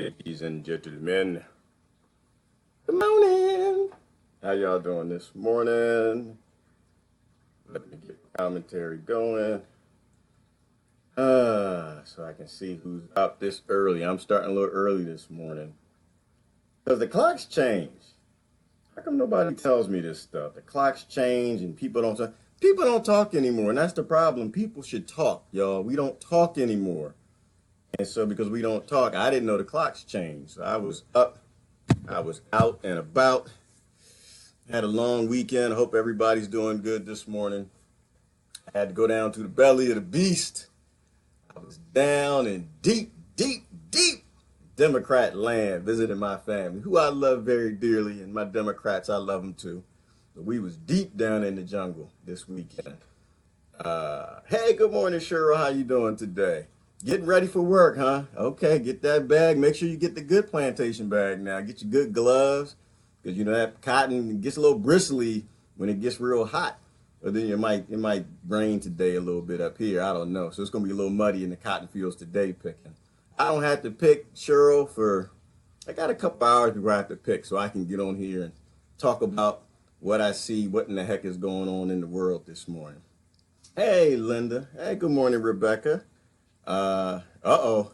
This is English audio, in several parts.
Ladies and gentlemen, good morning. How y'all doing this morning? Let me get the commentary going. So I can see who's up this early. I'm starting a little early this morning. Because the clocks change. How come nobody tells me this stuff? The clocks change and people don't talk. People don't talk anymore, and that's the problem. People should talk, y'all. We don't talk anymore. And so because we don't talk, I didn't know the clocks changed. So I was up, I was out and about. Had a long weekend. I hope everybody's doing good this morning. I had to go down to the belly of the beast. I was down in deep Democrat land, visiting my family, who I love very dearly, and my Democrats, I love them too. But we was deep down in the jungle this weekend. Hey, good morning, Cheryl. How you doing today? Getting ready for work, huh? Okay, get that bag. Make sure you get the good plantation bag now. Get your good gloves, because you know that cotton gets a little bristly when it gets real hot. But then it might rain today a little bit up here. I don't know. So it's gonna be a little muddy in the cotton fields today picking. I don't have to pick, Cheryl, I got a couple hours before I have to pick, so I can get on here and talk about what I see, what in the heck is going on in the world this morning. Hey, Linda. Hey, good morning, Rebecca. Uh-oh.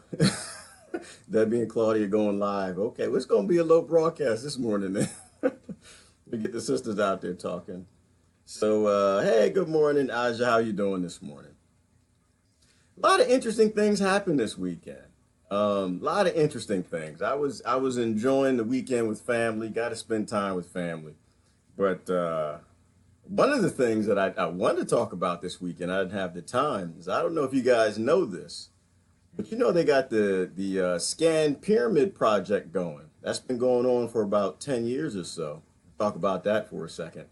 Debbie and Claudia going live. Okay, well, it's going to be a low broadcast this morning then. We get the sisters out there talking. So, hey, good morning, Aja. How you doing this morning? A lot of interesting things happened this weekend. A lot of interesting things. I was enjoying the weekend with family. Got to spend time with family. But one of the things that I wanted to talk about this weekend, I didn't have the time, is I don't know if you guys know this, but you know they got the Scan Pyramid project going. That's been going on for about 10 years or so. Talk about that for a second.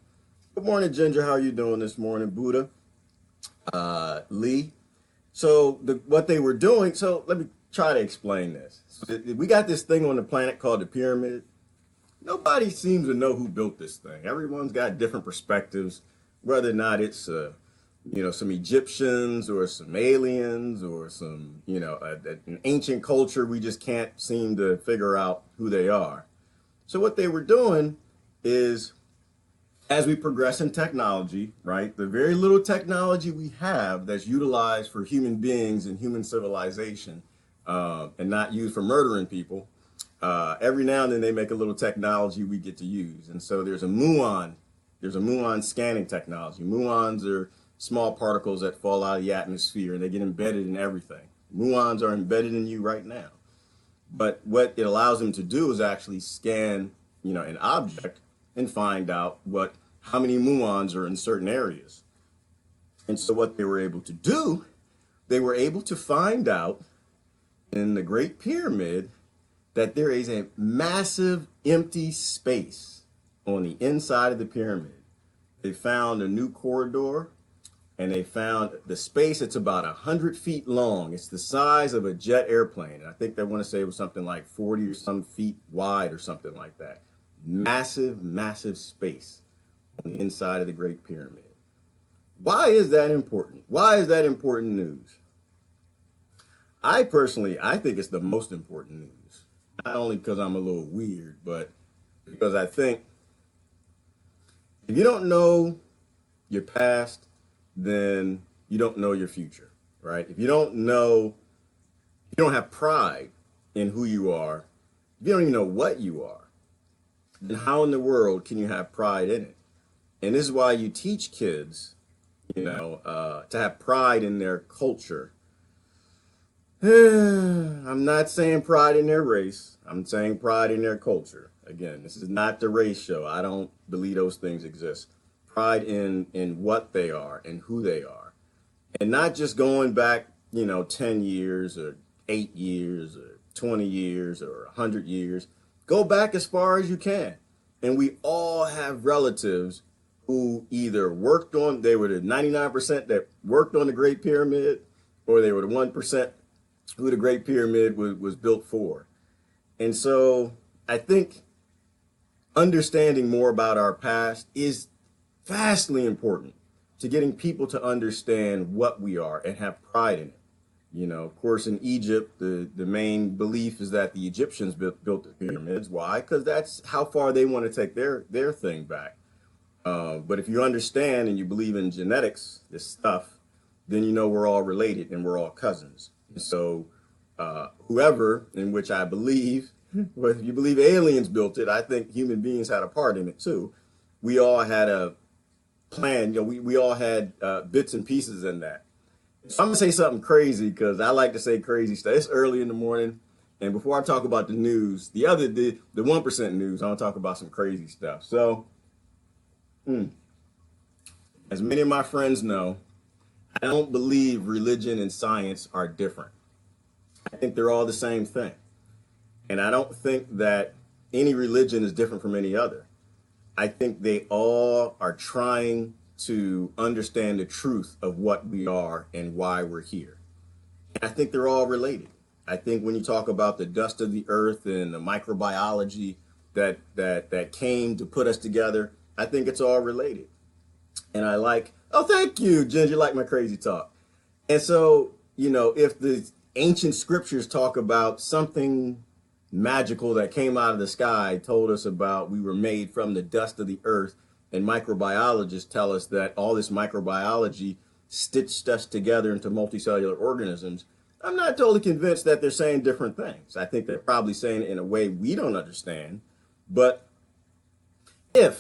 Good morning, Ginger. How are you doing this morning? Buddha, Lee. So what they were doing, so let me try to explain this. So we got this thing on the planet called the pyramid. Nobody seems to know who built this thing. Everyone's got different perspectives, whether or not it's some Egyptians or some aliens or some an ancient culture. We just can't seem to figure out who they are. So what they were doing is, as we progress in technology, right, the very little technology we have that's utilized for human beings and human civilization, and not used for murdering people. Every now and then they make a little technology we get to use. And so there's a muon scanning technology. Muons are small particles that fall out of the atmosphere and they get embedded in everything. Muons are embedded in you right now. But what it allows them to do is actually scan, an object and find out how many muons are in certain areas. And so what they were able to do, they were able to find out in the Great Pyramid that there is a massive empty space on the inside of the pyramid. They found a new corridor, and they found the space. It's about 100 feet long. It's the size of a jet airplane. And I think they want to say it was something like 40 or some feet wide or something like that. Massive space on the inside of the Great Pyramid. Why is that important? Why is that important news? I think it's the most important news. Not only because I'm a little weird, but because I think if you don't know your past, then you don't know your future, right? If you don't have pride in who you are, if you don't even know what you are, then how in the world can you have pride in it? And this is why you teach kids, to have pride in their culture. I'm not saying pride in their race. I'm saying pride in their culture. Again, this is not the race show. I don't believe those things exist. Pride in what they are and who they are. And not just going back, 10 years or 8 years or 20 years or 100 years. Go back as far as you can. And we all have relatives who either they were the 99% that worked on the Great Pyramid, or they were the 1% who the Great Pyramid was built for. And so I think understanding more about our past is vastly important to getting people to understand what we are and have pride in it. Of course, in Egypt, the main belief is that the Egyptians built the pyramids. Why? Because that's how far they want to take their thing back. But if you understand and you believe in genetics, this stuff, then you know we're all related and we're all cousins. And so whoever, in which I believe, well, if you believe aliens built it, I think human beings had a part in it too. We all had a plan. We all had bits and pieces in that. So I'm gonna say something crazy because I like to say crazy stuff. It's early in the morning, and before I talk about the news, the 1% news, I want to talk about some crazy stuff. So, as many of my friends know, I don't believe religion and science are different. I think they're all the same thing, and I don't think that any religion is different from any other. I think they all are trying to understand the truth of what we are and why we're here. And I think they're all related. I think when you talk about the dust of the earth and the microbiology that came to put us together, I think it's all related. And oh, thank you, Ginger, you like my crazy talk. And so, if the ancient scriptures talk about something magical that came out of the sky, told us about we were made from the dust of the earth, and microbiologists tell us that all this microbiology stitched us together into multicellular organisms, I'm not totally convinced that they're saying different things. I think they're probably saying it in a way we don't understand. But and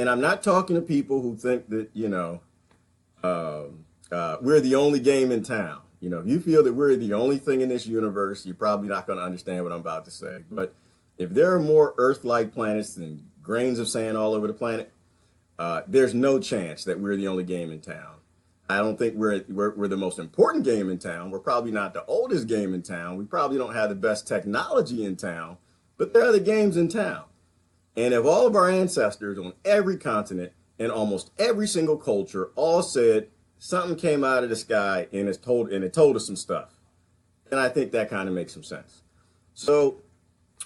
I'm not talking to people who think that, we're the only game in town. If you feel that we're the only thing in this universe, you're probably not going to understand what I'm about to say. But if there are more Earth-like planets than grains of sand all over the planet, there's no chance that we're the only game in town. I don't think we're the most important game in town. We're probably not the oldest game in town. We probably don't have the best technology in town, but there are other games in town. And if all of our ancestors on every continent and almost every single culture all said something came out of the sky and it told us some stuff, then I think that kind of makes some sense. So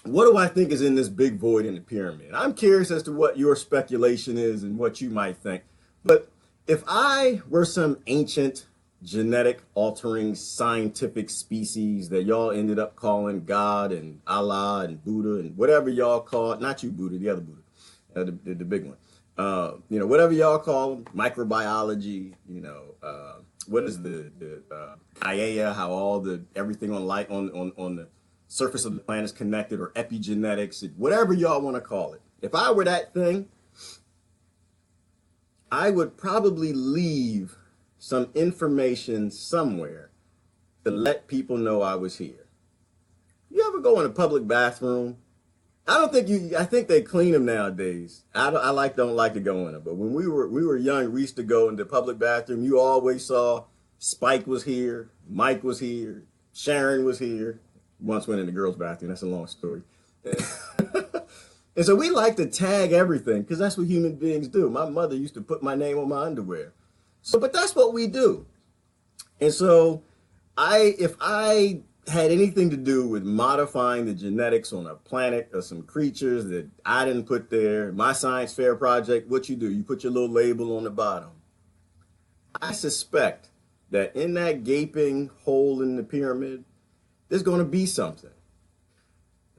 what do I think is in this big void in the pyramid? I'm curious as to what your speculation is and what you might think. But if I were some ancient genetic altering scientific species that y'all ended up calling God and Allah and Buddha and whatever y'all call it, not you Buddha, the other Buddha, the big one, whatever y'all call them, microbiology, what is the Gaia, how everything on light on the surface of the planet is connected, or epigenetics, whatever y'all want to call it. If I were that thing, I would probably leave some information somewhere to let people know I was here. You ever go in a public bathroom? I think they clean them nowadays. I don't like to go in them, but when we were young, we used to go into the public bathroom. You always saw Spike was here, Mike was here, Sharon was here. Once went in the girls' bathroom. That's a long story. And so we like to tag everything because that's what human beings do. My mother used to put my name on my underwear. But that's what we do. And so if I had anything to do with modifying the genetics on a planet or some creatures that I didn't put there, my science fair project, what you do, you put your little label on the bottom. I suspect that in that gaping hole in the pyramid, there's going to be something.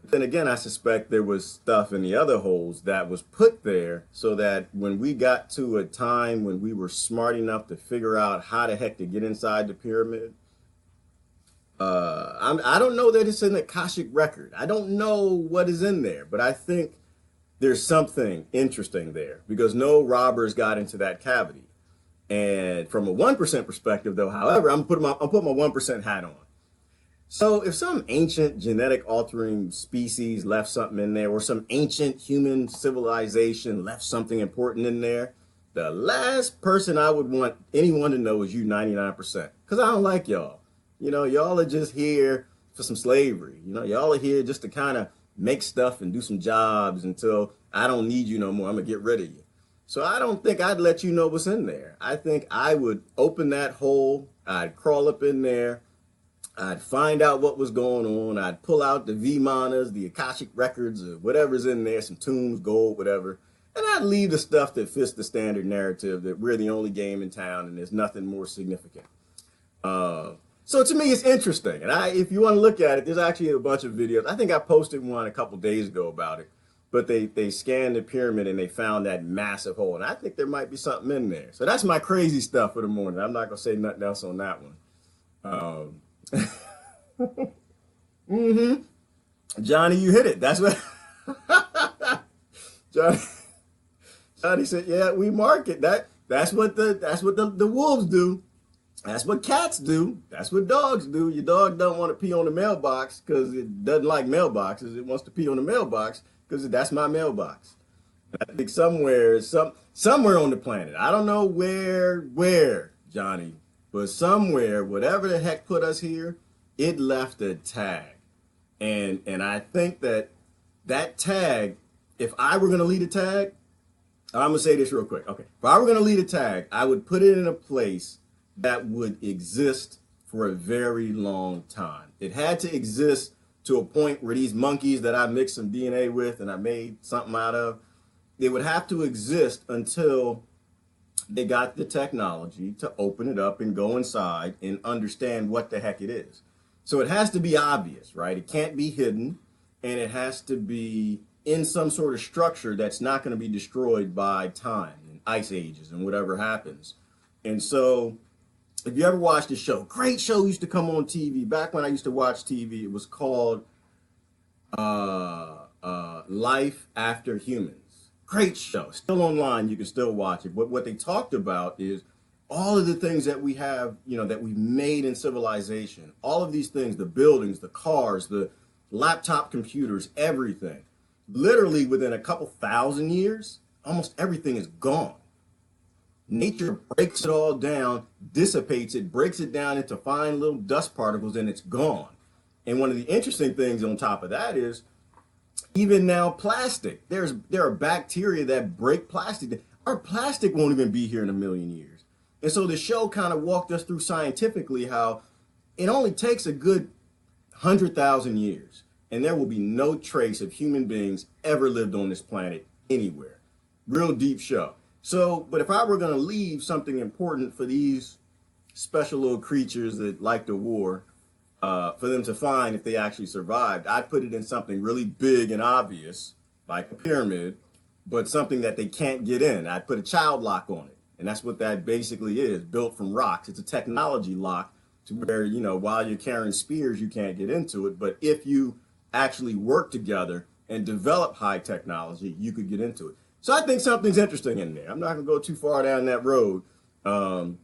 Then again, I suspect there was stuff in the other holes that was put there so that when we got to a time when we were smart enough to figure out how the heck to get inside the pyramid, I don't know that it's an Akashic record. I don't know what is in there, but I think there's something interesting there because no robbers got into that cavity. And from a 1% perspective, though, however, I'm putting my 1% hat on. So if some ancient genetic altering species left something in there, or some ancient human civilization left something important in there, the last person I would want anyone to know is you 99%. Because I don't like y'all. Y'all are just here for some slavery. Y'all are here just to kind of make stuff and do some jobs until I don't need you no more. I'm going to get rid of you. So I don't think I'd let you know what's in there. I think I would open that hole. I'd crawl up in there. I'd find out what was going on. I'd pull out the V-Manas, the Akashic records, or whatever's in there, some tombs, gold, whatever. And I'd leave the stuff that fits the standard narrative that we're the only game in town and there's nothing more significant. So to me, it's interesting. And if you want to look at it, there's actually a bunch of videos. I think I posted one a couple days ago about it. But they scanned the pyramid and they found that massive hole. And I think there might be something in there. So that's my crazy stuff for the morning. I'm not going to say nothing else on that one. Johnny, you hit it. That's what Johnny, Johnny said. Yeah, we market that. That's what the wolves do. That's what cats do. That's what dogs do. Your dog don't want to pee on the mailbox because it doesn't like mailboxes. It wants to pee on the mailbox because that's my mailbox. I think somewhere on the planet. I don't know where, Johnny, but somewhere, whatever the heck put us here, it left a tag. And I think that tag, if I were going to lead a tag, I'm going to say this real quick. Okay. If I were going to lead a tag, I would put it in a place that would exist for a very long time. It had to exist to a point where these monkeys that I mixed some DNA with and I made something out of, they would have to exist until they got the technology to open it up and go inside and understand what the heck it is. So it has to be obvious, right? It can't be hidden, and it has to be in some sort of structure that's not going to be destroyed by time and ice ages and whatever happens. And so if you ever watched the show, great show used to come on TV. Back when I used to watch TV, it was called Life After Humans. Great show. Still online. You can still watch it. But what they talked about is all of the things that we have, that we've made in civilization. All of these things, the buildings, the cars, the laptop computers, everything. Literally within a couple thousand years, almost everything is gone. Nature breaks it all down, dissipates it, breaks it down into fine little dust particles, and it's gone. And one of the interesting things on top of that is even now plastic. There are bacteria that break plastic. Our plastic won't even be here in a million years. And so the show kind of walked us through scientifically how it only takes a good 100,000 years, and there will be no trace of human beings ever lived on this planet anywhere. Real deep show. So, but if I were going to leave something important for these special little creatures that like the war, for them to find if they actually survived, I'd put it in something really big and obvious, like a pyramid, but something that they can't get in. I'd put a child lock on it. And that's what that basically is, built from rocks. It's a technology lock to where, while you're carrying spears, you can't get into it. But if you actually work together and develop high technology, you could get into it. So I think something's interesting in there. I'm not going to go too far down that road. That's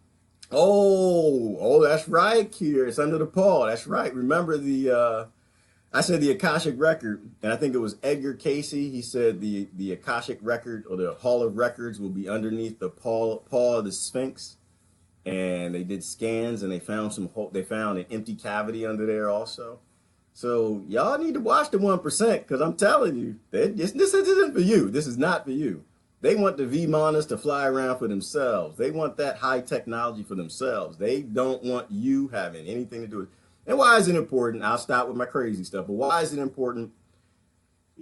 right, Kier. It's under the paw. That's right. Remember I said the Akashic Record, and I think it was Edgar Casey. He said the Akashic Record or the Hall of Records will be underneath the paw of the Sphinx. And they did scans, and they found an empty cavity under there also. So y'all need to watch the 1%, because I'm telling you, this isn't for you. This is not for you. They want the V-Monitors to fly around for themselves. They want that high technology for themselves. They don't want you having anything to do with it. And why is it important? I'll stop with my crazy stuff. But why is it important?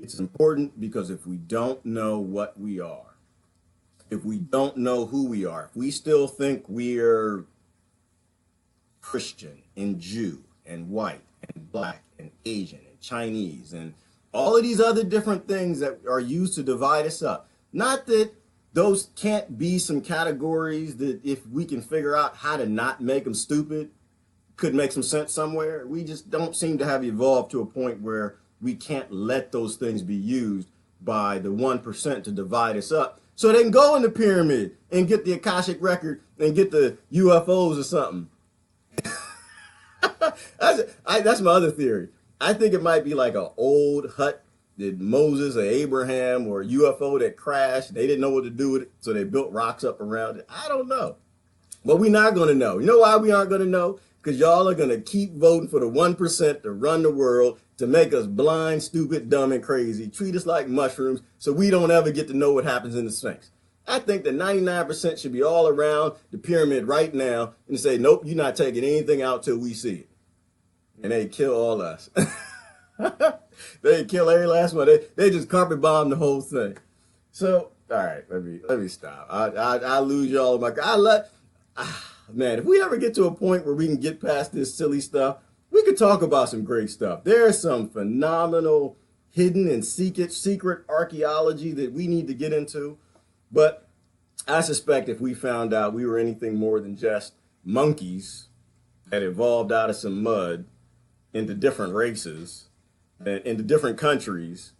It's important because if we don't know what we are, if we don't know who we are, if we still think we're Christian and Jew and white and black and Asian and Chinese and all of these other different things that are used to divide us up. Not that those can't be some categories that if we can figure out how to not make them stupid, could make some sense somewhere. We just don't seem to have evolved to a point where we can't let those things be used by the 1% to divide us up. So they can go in the pyramid and get the Akashic Record and get the UFOs or something. That's my other theory. I think it might be like an old hut that Moses or Abraham or a UFO that crashed. They didn't know what to do with it, so they built rocks up around it. I don't know. But we're not going to know. You know why we aren't going to know? Because y'all are going to keep voting for the 1% to run the world, to make us blind, stupid, dumb, and crazy, treat us like mushrooms, so we don't ever get to know what happens in the Sphinx. I think that 99% should be all around the pyramid right now and say, nope, you're not taking anything out till we see it. And they kill all us. They kill every last one. They just carpet bomb the whole thing. So, all right, let me stop. I lose y'all. Man, if we ever get to a point where we can get past this silly stuff, we could talk about some great stuff. There's some phenomenal hidden and secret archaeology that we need to get into. But I suspect if we found out we were anything more than just monkeys that evolved out of some mud into different races, into different countries,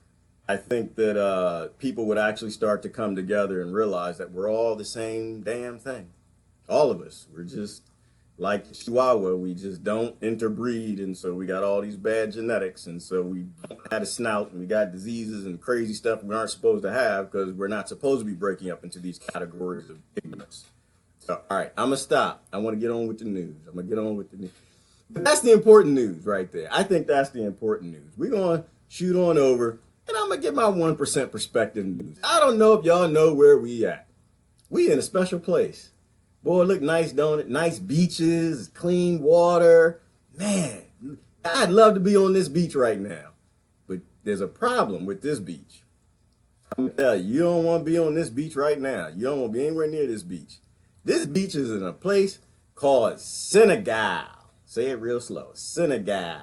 I think that people would actually start to come together and realize that we're all the same damn thing. All of us. We're just like Chihuahua. We just don't interbreed. And so we got all these bad genetics. And so we had a snout and we got diseases and crazy stuff we aren't supposed to have because we're not supposed to be breaking up into these categories of ignorance. So, all right, I'm going to stop. I want to get on with the news. But that's the important news right there. I think that's the important news. We're going to shoot on over. And I'm going to get my 1% perspective news. I don't know if y'all know where we at. We in a special place. Boy, look nice, don't it? Nice beaches, clean water. Man, I'd love to be on this beach right now. But there's a problem with this beach. I'm going to tell you, you don't want to be on this beach right now. You don't want to be anywhere near this beach. This beach is in a place called Senegal. Say it real slow. Senegal.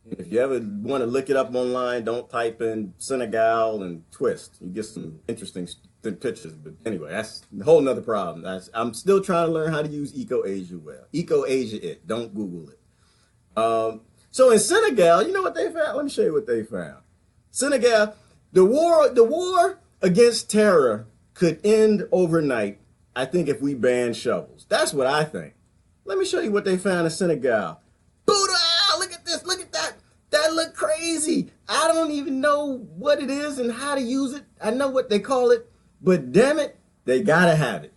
If you ever want to look it up online, don't type in Senegal and twist. You get some interesting pictures. But anyway, that's a whole nother problem. I'm still trying to learn how to use EcoAsia well. EcoAsia it. Don't Google it. So in Senegal, you know what they found? Let me show you what they found. Senegal, the war against terror could end overnight, I think, if we ban shovels. That's what I think. Let me show you what they found in Senegal. Buddha! Look at this. Look at that. That look crazy. I don't even know what it is and how to use it. I know what they call it, but damn it, they gotta have it.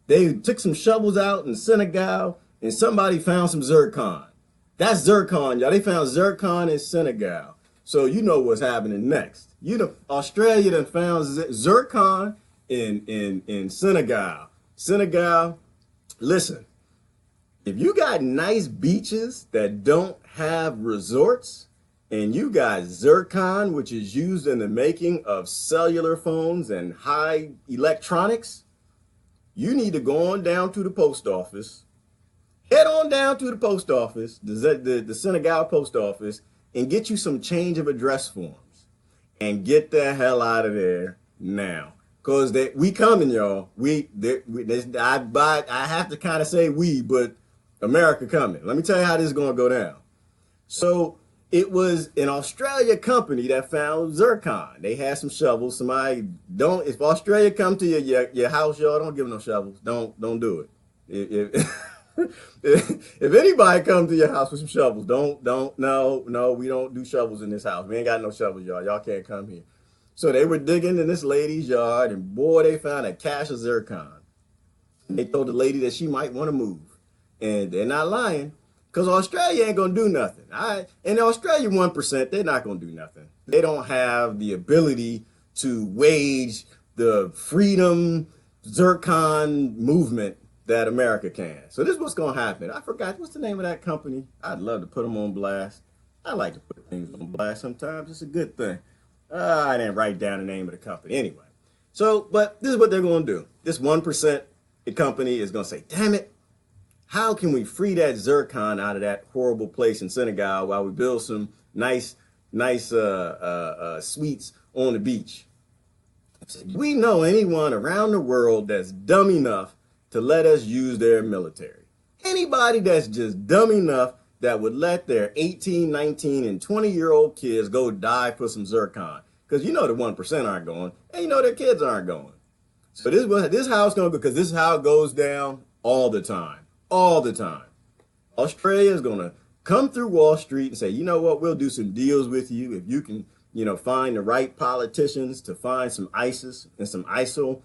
They took some shovels out in Senegal and somebody found some zircon. That's zircon, y'all. They found zircon in Senegal. So you know what's happening next. Australia done found zircon in Senegal. Senegal, listen, if you got nice beaches that don't have resorts, and you got zircon, which is used in the making of cellular phones and high electronics, you need to go on down to the post office, head on down to the post office, the Senegal post office, and get you some change of address forms and get the hell out of there now. Because we coming, y'all. I have to kind of say we, but America coming. Let me tell you how this is going to go down. So it was an Australia company that found zircon. They had some shovels. If Australia come to your house, y'all, don't give them no shovels. Don't do it. If anybody comes to your house with some shovels, no, we don't do shovels in this house. We ain't got no shovels, y'all. Y'all can't come here. So they were digging in this lady's yard, and boy, they found a cache of zircon. They told the lady that she might want to move. And they're not lying. Because Australia ain't going to do nothing. And the Australia 1%, they're not going to do nothing. They don't have the ability to wage the freedom zircon movement that America can. So this is what's going to happen. I forgot, what's the name of that company? I'd love to put them on blast. I like to put things on blast sometimes. It's a good thing. I didn't write down the name of the company. Anyway. But this is what they're going to do. This 1% company is going to say, damn it. How can we free that zircon out of that horrible place in Senegal while we build some nice suites on the beach? We know anyone around the world that's dumb enough to let us use their military. Anybody that's just dumb enough that would let their 18, 19, and 20-year-old kids go die for some zircon. Because you know the 1% aren't going, and you know their kids aren't going. So this is how it's going to go, because this is how it goes down all the time. All the time. Australia is going to come through Wall Street and say, you know what, we'll do some deals with you if you can, find the right politicians to find some ISIS and some ISIL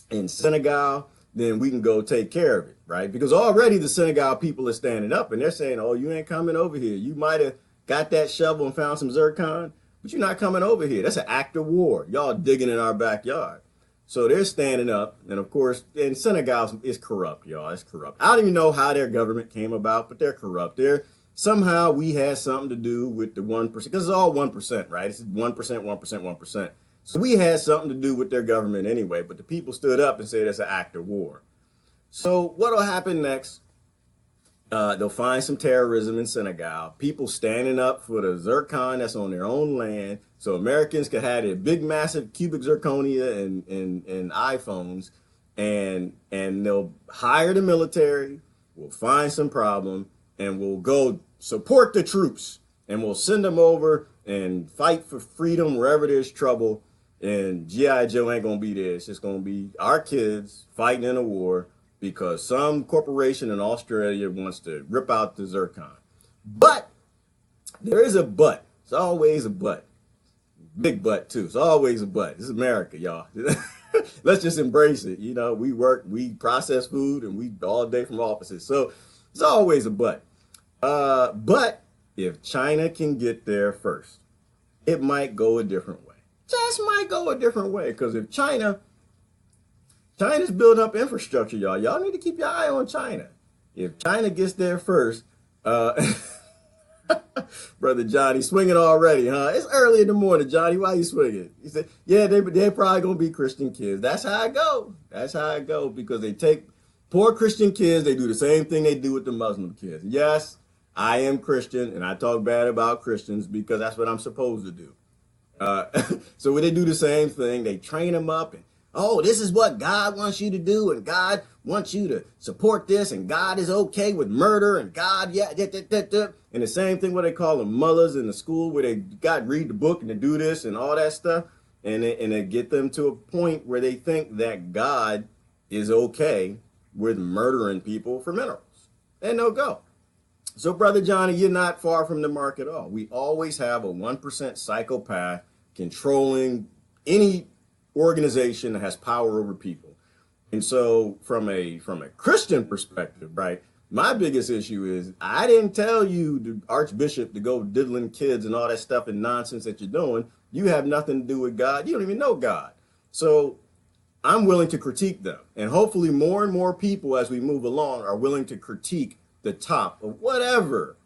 in Senegal, then we can go take care of it, right? Because already the Senegal people are standing up and they're saying, oh, you ain't coming over here. You might have got that shovel and found some zircon, but you're not coming over here. That's an act of war. Y'all digging in our backyard. So they're standing up, and of course, and Senegal is corrupt, y'all. It's corrupt. I don't even know how their government came about, but they're corrupt. Somehow we had something to do with the 1%, because it's all 1%, right? It's 1%, 1%, 1%. So we had something to do with their government anyway, but the people stood up and said it's an act of war. So what will happen next They'll find some terrorism in Senegal, people standing up for the zircon that's on their own land, so Americans can have their big, massive cubic zirconia and iPhones, and they'll hire the military, we'll find some problem, and we'll go support the troops, and we'll send them over and fight for freedom wherever there's trouble, and G.I. Joe ain't gonna be there. It's just gonna be our kids fighting in a war because some corporation in Australia wants to rip out the zircon. But there is a but. It's always a but. Big but too. It's always a but. This is America, y'all. Let's just embrace it. You know, we work, we process food, and we all day from offices. So it's always a but. But if China can get there first, it might go a different way. Just might go a different way. Because if China's building up infrastructure, y'all. Y'all need to keep your eye on China. If China gets there first, Brother Johnny, swinging already, huh? It's early in the morning, Johnny. Why you swinging? He said, yeah, they're probably going to be Christian kids. That's how I go. That's how I go, because they take poor Christian kids. They do the same thing they do with the Muslim kids. Yes, I am Christian, and I talk bad about Christians because that's what I'm supposed to do. So when they do the same thing, they train them up and, oh, this is what God wants you to do, and God wants you to support this, and God is okay with murder, and God, yeah, and the same thing where they call them mullahs in the school where they got read the book and to do this and all that stuff, and they get them to a point where they think that God is okay with murdering people for minerals, and they'll go. So, Brother Johnny, you're not far from the mark at all. We always have a 1% psychopath controlling any organization that has power over people. And so from a Christian perspective, right, my biggest issue is I didn't tell you, the Archbishop, to go diddling kids and all that stuff and nonsense that you're doing. You have nothing to do with God. You don't even know God. So I'm willing to critique them. And hopefully more and more people as we move along are willing to critique the top of whatever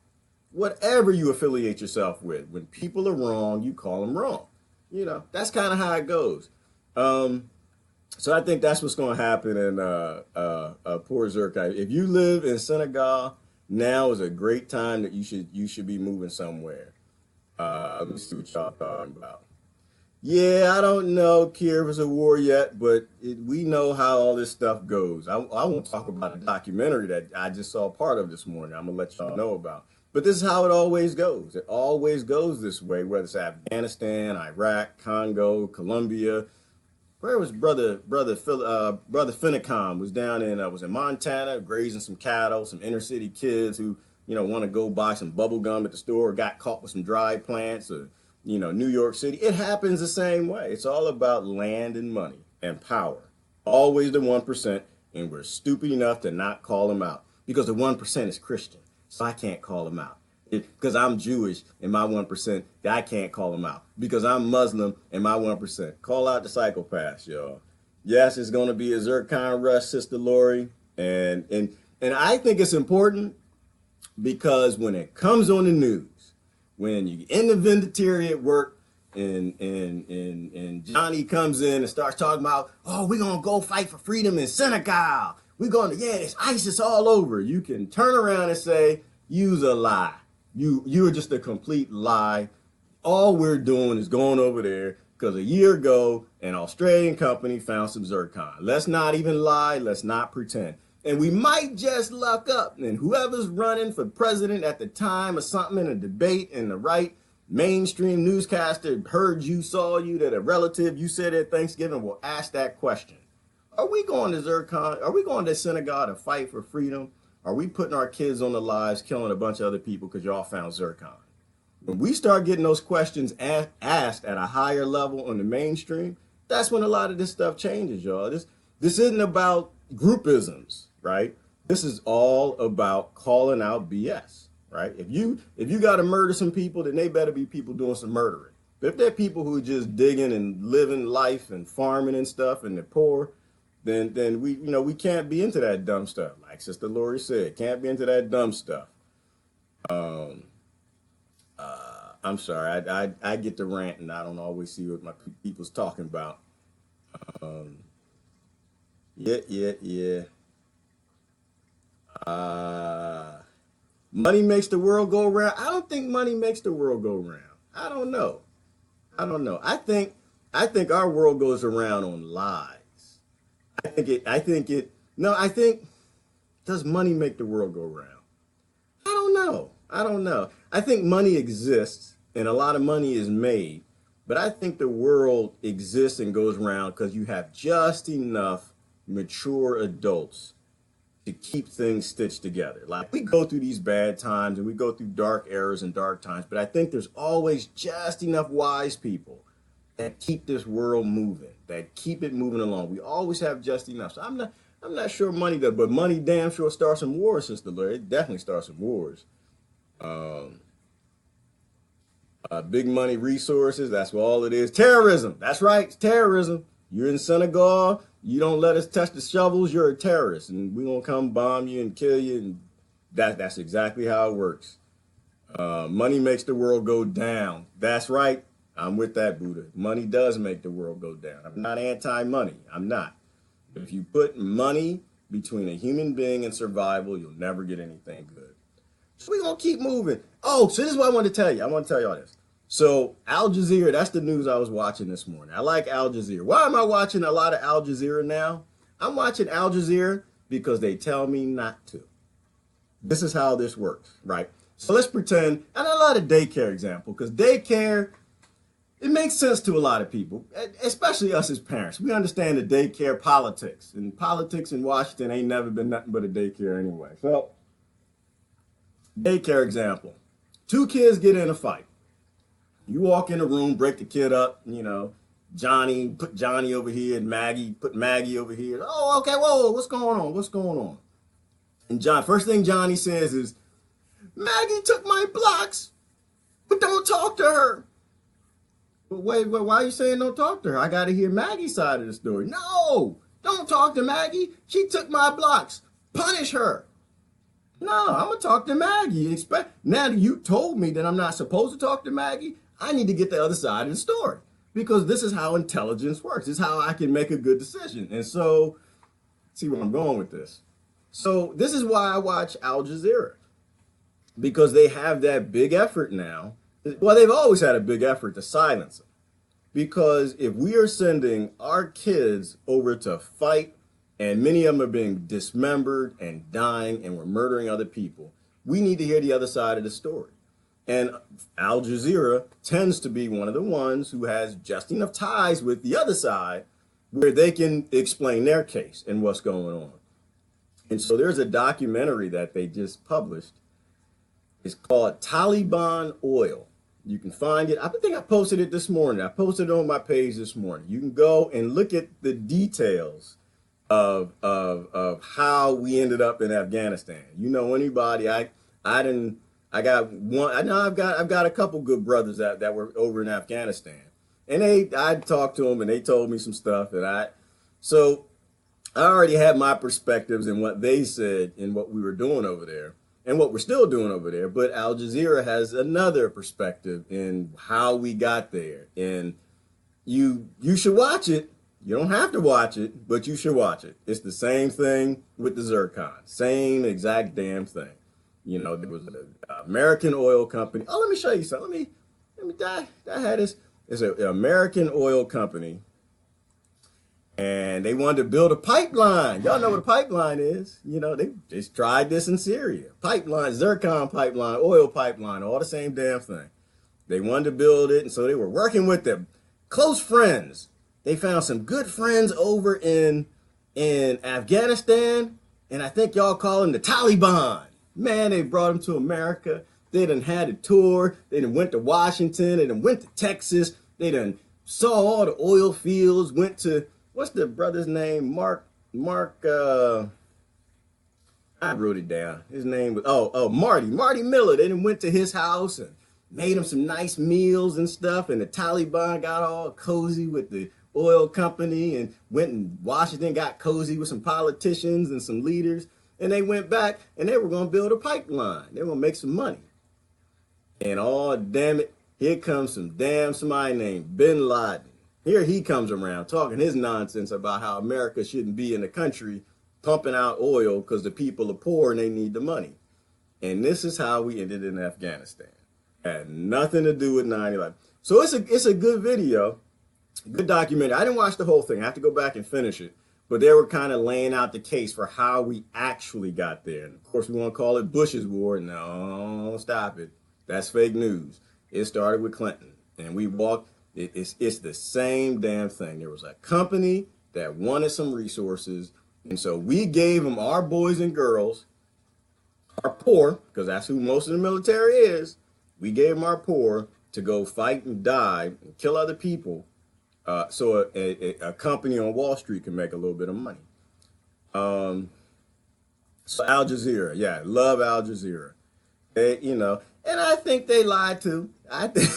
you affiliate yourself with. When people are wrong, you call them wrong. You know, that's kind of how it goes. So I think that's what's going to happen in poor zircon. If you live in Senegal, now is a great time that you should be moving somewhere. Let me see what y'all talking about. Yeah, I don't know, Kier, if it's a war yet, but we know how all this stuff goes. I won't talk about a documentary that I just saw part of this morning. I'm going to let y'all know about. But this is how it always goes. It always goes this way, whether it's Afghanistan, Iraq, Congo, Colombia. Where was Brother Finicom was down in was in Montana, grazing some cattle, some inner city kids who, want to go buy some bubble gum at the store, got caught with some dried plants, or, New York City. It happens the same way. It's all about land and money and power. Always the 1%, and we're stupid enough to not call them out because the 1% is Christian. So I can't call them out. Because I'm Jewish and my 1%, I can't call them out. Because I'm Muslim and my 1%. Call out the psychopaths, y'all. Yes, it's going to be a zircon rush, Sister Lori. And I think it's important because when it comes on the news, when you in the vendetary at work and Johnny comes in and starts talking about, oh, we're going to go fight for freedom in Senegal. We're going to, it's ISIS all over. You can turn around and say, use a lie. You're just a complete lie. All we're doing is going over there because a year ago, an Australian company found some zircon. Let's not even lie. Let's not pretend. And we might just luck up. And whoever's running for president at the time or something in a debate and the right mainstream newscaster heard you, saw you, that a relative you said at Thanksgiving will ask that question. Are we going to zircon? Are we going to Senegal to fight for freedom? Are we putting our kids on the lives, killing a bunch of other people because y'all found zircon? When we start getting those questions asked at a higher level on the mainstream, that's when a lot of this stuff changes, y'all. This isn't about groupisms, right? This is all about calling out BS, right? If you got to murder some people, then they better be people doing some murdering. But if they're people who are just digging and living life and farming and stuff and they're poor, then we can't be into that dumb stuff. Like Sister Lori said, can't be into that dumb stuff. I'm sorry, I get to rant and I don't always see what my people's talking about. Yeah. Money makes the world go around. I don't think money makes the world go around. I don't know. I don't know. I think our world goes around on lies. I think does money make the world go round? I don't know. I don't know. I think money exists and a lot of money is made, but I think the world exists and goes round because you have just enough mature adults to keep things stitched together. Like we go through these bad times and we go through dark eras and dark times, but I think there's always just enough wise people that keep this world moving, that keep it moving along. We always have just enough. So I'm not sure money does, but money damn sure starts some wars, Sister Larry. It definitely starts some wars. Big money resources, that's what all it is. Terrorism, that's right, it's terrorism. You're in Senegal, you don't let us touch the shovels, you're a terrorist, and we're gonna come bomb you and kill you, and that's exactly how it works. Money makes the world go down. That's right, I'm with that, Buddha. Money does make the world go down. I'm not anti-money, I'm not. But if you put money between a human being and survival, you'll never get anything good. So we're going to keep moving. Oh, so this is what I want to tell you. I want to tell you all this. So Al Jazeera, that's the news I was watching this morning. I like Al Jazeera. Why am I watching a lot of Al Jazeera now? I'm watching Al Jazeera because they tell me not to. This is how this works, right? So let's pretend, and I love the daycare example, because daycare, it makes sense to a lot of people, especially us as parents. We understand the daycare politics, and politics in Washington ain't never been nothing but a daycare anyway. So, daycare example. Two kids get in a fight. You walk in the room, break the kid up, Johnny, put Johnny over here, and Maggie, put Maggie over here. Oh, okay, whoa, what's going on? What's going on? And first thing Johnny says is, Maggie took my blocks, but don't talk to her. But wait, why are you saying don't talk to her? I got to hear Maggie's side of the story. No, don't talk to Maggie. She took my blocks. Punish her. No, I'm going to talk to Maggie. Now that you told me that I'm not supposed to talk to Maggie, I need to get the other side of the story. Because this is how intelligence works. This is how I can make a good decision. And so, see where I'm going with this. So this is why I watch Al Jazeera. Because they have that big effort now. Well, they've always had a big effort to silence them. Because if we are sending our kids over to fight, and many of them are being dismembered and dying, and we're murdering other people, we need to hear the other side of the story. And Al Jazeera tends to be one of the ones who has just enough ties with the other side where they can explain their case and what's going on. And so there's a documentary that they just published. It's called Taliban Oil. You can find it. I think I posted it this morning. I posted it on my page this morning. You can go and look at the details of how we ended up in Afghanistan. You know anybody? I've got a couple good brothers that were over in Afghanistan, and I talked to them and they told me some stuff so I already had my perspectives and what they said and what we were doing over there and what we're still doing over there. But Al Jazeera has another perspective in how we got there, and you should watch it. You don't have to watch it, but you should watch it. It's the same thing with the zircon. Same exact damn thing. There was an American oil company. Oh, let me show you something. I had this. It's an American oil company, and they wanted to build a pipeline. Y'all know what a pipeline is. They just tried this in Syria. Pipeline, zircon pipeline, oil pipeline, all the same damn thing. They wanted to build it, and so they were working with their close friends. They found some good friends over in Afghanistan, and I think y'all call them the Taliban. Man, they brought them to America. They done had a tour. They done went to Washington. They done went to Texas. They done saw all the oil fields. Went to, what's the brother's name? Mark, I wrote it down. His name was, Marty Miller. They done went to his house and made him some nice meals and stuff. And the Taliban got all cozy with the oil company and went in Washington, got cozy with some politicians and some leaders. And they went back and they were going to build a pipeline. They were going to make some money. And oh, damn it, here comes somebody named Bin Laden. Here he comes around talking his nonsense about how America shouldn't be in the country pumping out oil because the people are poor and they need the money. And this is how we ended in Afghanistan. Had nothing to do with 9/11. So it's a good video, good documentary. I didn't watch the whole thing. I have to go back and finish it. But they were kind of laying out the case for how we actually got there. And of course, we want to call it Bush's war. No, stop it. That's fake news. It started with Clinton. And we walked, it's the same damn thing. There was a company that wanted some resources. And so we gave them our boys and girls, our poor, because that's who most of the military is. We gave them our poor to go fight and die and kill other people. So a company on Wall Street can make a little bit of money. So Al Jazeera, yeah, love Al Jazeera. They, and I think they lied too. I think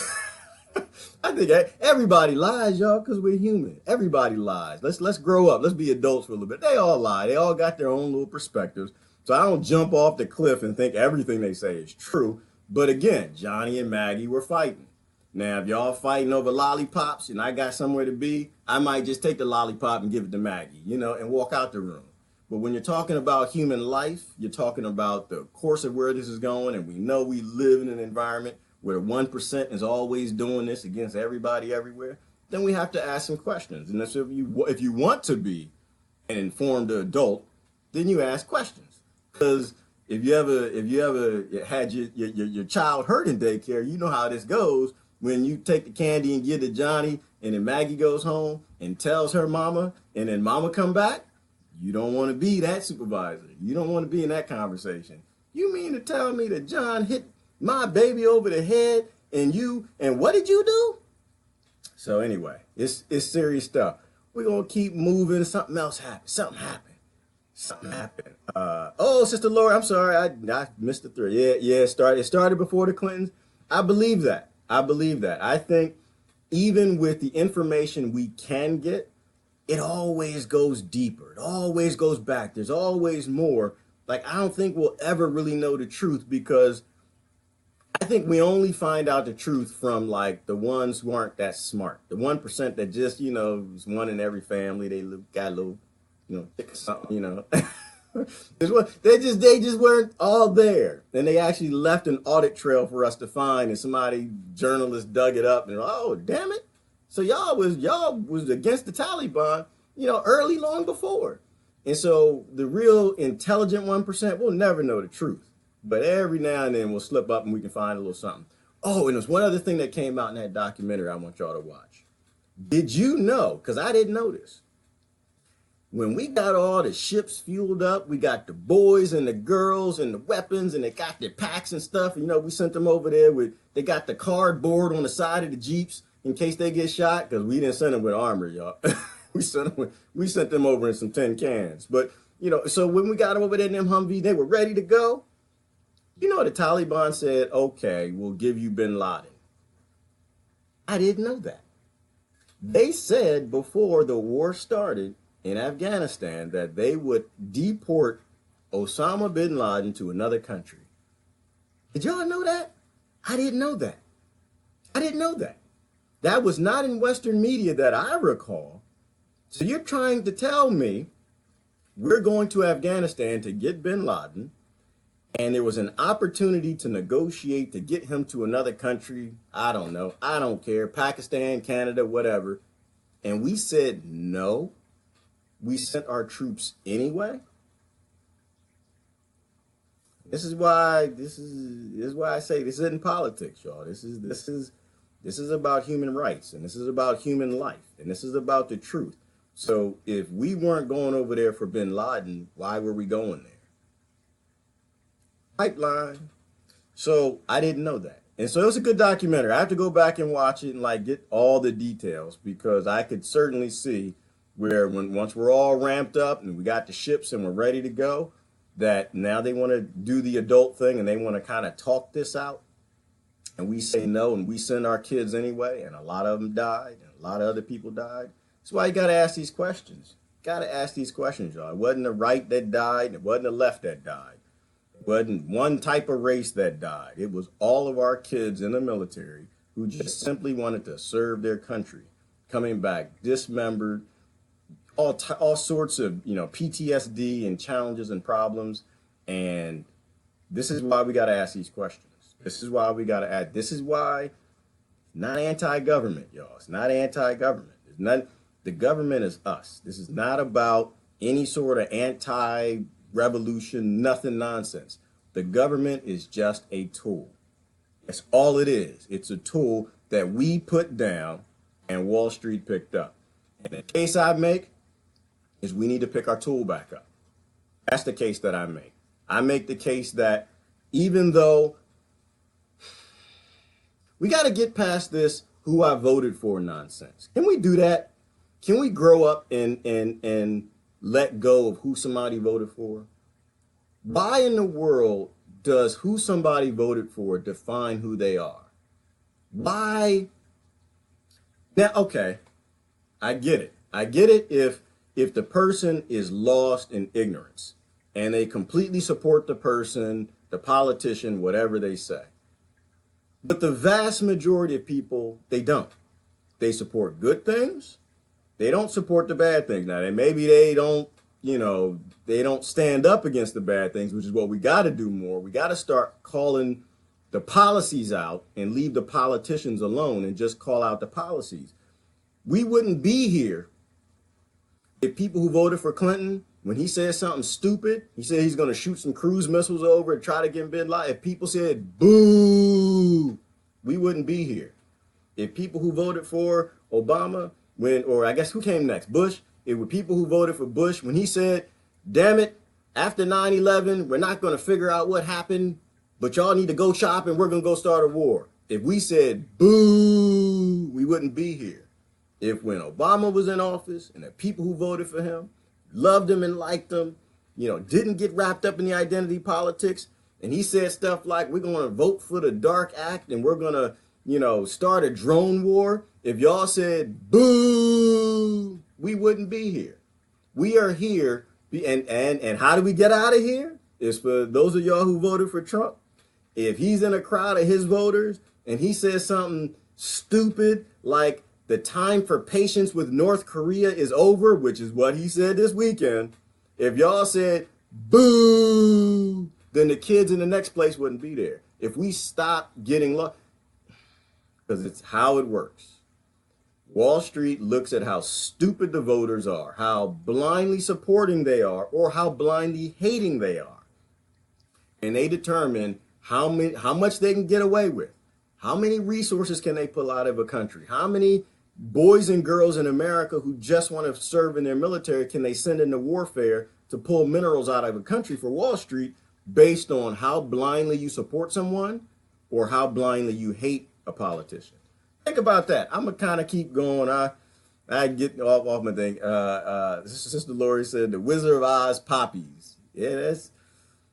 everybody lies, y'all, because we're human. Everybody lies. Let's grow up. Let's be adults for a little bit. They all lie. They all got their own little perspectives. So I don't jump off the cliff and think everything they say is true. But again, Johnny and Maggie were fighting. Now, if y'all fighting over lollipops and I got somewhere to be, I might just take the lollipop and give it to Maggie, and walk out the room. But when you're talking about human life, you're talking about the course of where this is going. And we know we live in an environment where 1% is always doing this against everybody everywhere. Then we have to ask some questions. And that's if you want to be an informed adult, then you ask questions. Because if you ever had your child hurt in daycare, you know how this goes. When you take the candy and give to Johnny, and then Maggie goes home and tells her mama, and then mama come back, you don't want to be that supervisor. You don't want to be in that conversation. You mean to tell me that John hit my baby over the head and what did you do? So anyway, it's serious stuff. We're going to keep moving. Something else happened. Something happened. Sister Laura, I'm sorry. I missed the thread. Yeah, it started before the Clintons. I believe that. I think even with the information we can get, it always goes deeper. It always goes back. There's always more. Like, I don't think we'll ever really know the truth, because I think we only find out the truth from, like, the ones who aren't that smart. The 1% that just, is one in every family. They got a little, thick or something, They just weren't all there. And they actually left an audit trail for us to find, and journalist dug it up and, oh, damn it. So y'all was against the Taliban, early, long before. And so the real intelligent 1% will never know the truth. But every now and then we'll slip up and we can find a little something. Oh, and there's one other thing that came out in that documentary I want y'all to watch. Did you know, because I didn't know this, when we got all the ships fueled up, we got the boys and the girls and the weapons, and they got their packs and stuff. And, we sent them over there they got the cardboard on the side of the Jeeps in case they get shot, because we didn't send them with armor, y'all. we sent them over in some tin cans. But, so when we got them over there in them Humvees, they were ready to go. The Taliban said, okay, we'll give you bin Laden. I didn't know that. They said before the war started in Afghanistan that they would deport Osama bin Laden to another country. Did y'all know that? I didn't know that. That was not in Western media that I recall. So you're trying to tell me we're going to Afghanistan to get bin Laden, and there was an opportunity to negotiate to get him to another country. I don't know. I don't care. Pakistan, Canada, whatever. And we said no. We sent our troops anyway. This is why I say this isn't politics, y'all. This is about human rights, and this is about human life, and this is about the truth. So if we weren't going over there for bin Laden, why were we going there? Pipeline. So I didn't know that. And so it was a good documentary. I have to go back and watch it and get all the details, because I could certainly see where once we're all ramped up and we got the ships and we're ready to go, that now they want to do the adult thing and they want to kind of talk this out. And we say no, and we send our kids anyway. And a lot of them died, and a lot of other people died. That's why you got to ask these questions. Y'all. It wasn't the right that died. It wasn't the left that died. It wasn't one type of race that died. It was all of our kids in the military who just simply wanted to serve their country, coming back dismembered, all sorts of, PTSD and challenges and problems. And This is why we got to ask these questions. This is why we got to ask. This is why not anti-government, y'all. It's not anti-government. It's not, the government is us. This is not about any sort of anti-revolution, nothing nonsense. The government is just a tool. That's all it is. It's a tool that we put down and Wall Street picked up. And the case I make is we need to pick our tool back up. That's the case that I make. I make the case that even though we got to get past this who I voted for nonsense. Can we do that? Can we grow up and let go of who somebody voted for? Why in the world does who somebody voted for define who they are? Why? Now, okay, I get it. I get it if the person is lost in ignorance and they completely support the person, the politician, whatever they say. But the vast majority of people, they don't. They support good things. They don't support the bad things. Now, maybe they don't, they don't stand up against the bad things, which is what we got to do more. We got to start calling the policies out and leave the politicians alone and just call out the policies. We wouldn't be here if people who voted for Clinton, when he said something stupid, he said he's going to shoot some cruise missiles over and try to get bin Laden. If people said boo, we wouldn't be here. If people who voted for Obama, or I guess who came next? Bush. It were people who voted for Bush when he said, damn it, after 9/11, we're not going to figure out what happened, but y'all need to go shopping. We're going to go start a war. If we said boo, we wouldn't be here. If when Obama was in office and the people who voted for him loved him and liked him, didn't get wrapped up in the identity politics, and he said stuff like, we're going to vote for the Dark Act and we're going to, start a drone war. If y'all said boo, we wouldn't be here. We are here. And how do we get out of here? It's for those of y'all who voted for Trump. If he's in a crowd of his voters and he says something stupid like the time for patience with North Korea is over, which is what he said this weekend. If y'all said boo, then the kids in the next place wouldn't be there. If we stop getting lost, because it's how it works. Wall Street looks at how stupid the voters are, how blindly supporting they are, or how blindly hating they are. And they determine how much they can get away with. How many resources can they pull out of a country? How many boys and girls in America who just want to serve in their military can they send into warfare to pull minerals out of a country for Wall Street based on how blindly you support someone or how blindly you hate a politician? Think about that. I'm going to kind of keep going. I get off my thing. Sister Lori said the Wizard of Oz poppies. Yeah,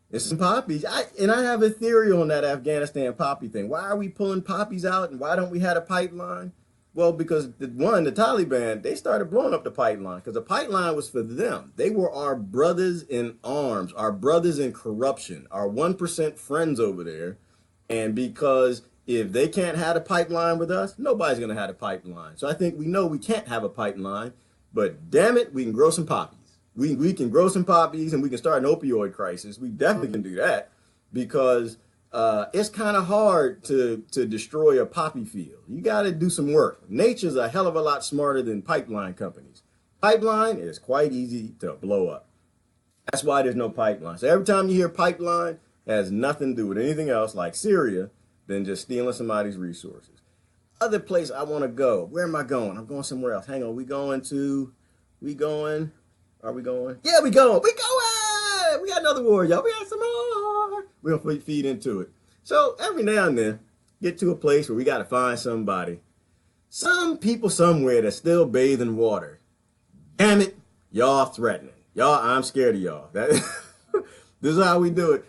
it's some poppies. I have a theory on that Afghanistan poppy thing. Why are we pulling poppies out and why don't we have a pipeline? Well, because the Taliban, they started blowing up the pipeline because the pipeline was for them. They were our brothers in arms, our brothers in corruption, our 1% friends over there. And because if they can't have a pipeline with us, nobody's going to have a pipeline. So I think we know we can't have a pipeline, but damn it, we can grow some poppies. We can grow some poppies and we can start an opioid crisis. We definitely can do that because it's kind of hard to destroy a poppy field. You got to do some work. Nature's a hell of a lot smarter than pipeline companies. Pipeline is quite easy to blow up. That's why there's no pipeline. So every time you hear pipeline, it has nothing to do with anything else like Syria than just stealing somebody's resources. Other place I want to go. Where am I going? I'm going somewhere else. Hang on. Are we going? Yeah, we going. We got another war, y'all. We got some more. We're going to feed into it. So every now and then, get to a place where we got to find somebody. Some people somewhere that still bathe in water. Damn it, y'all threatening. Y'all, I'm scared of y'all. This is how we do it.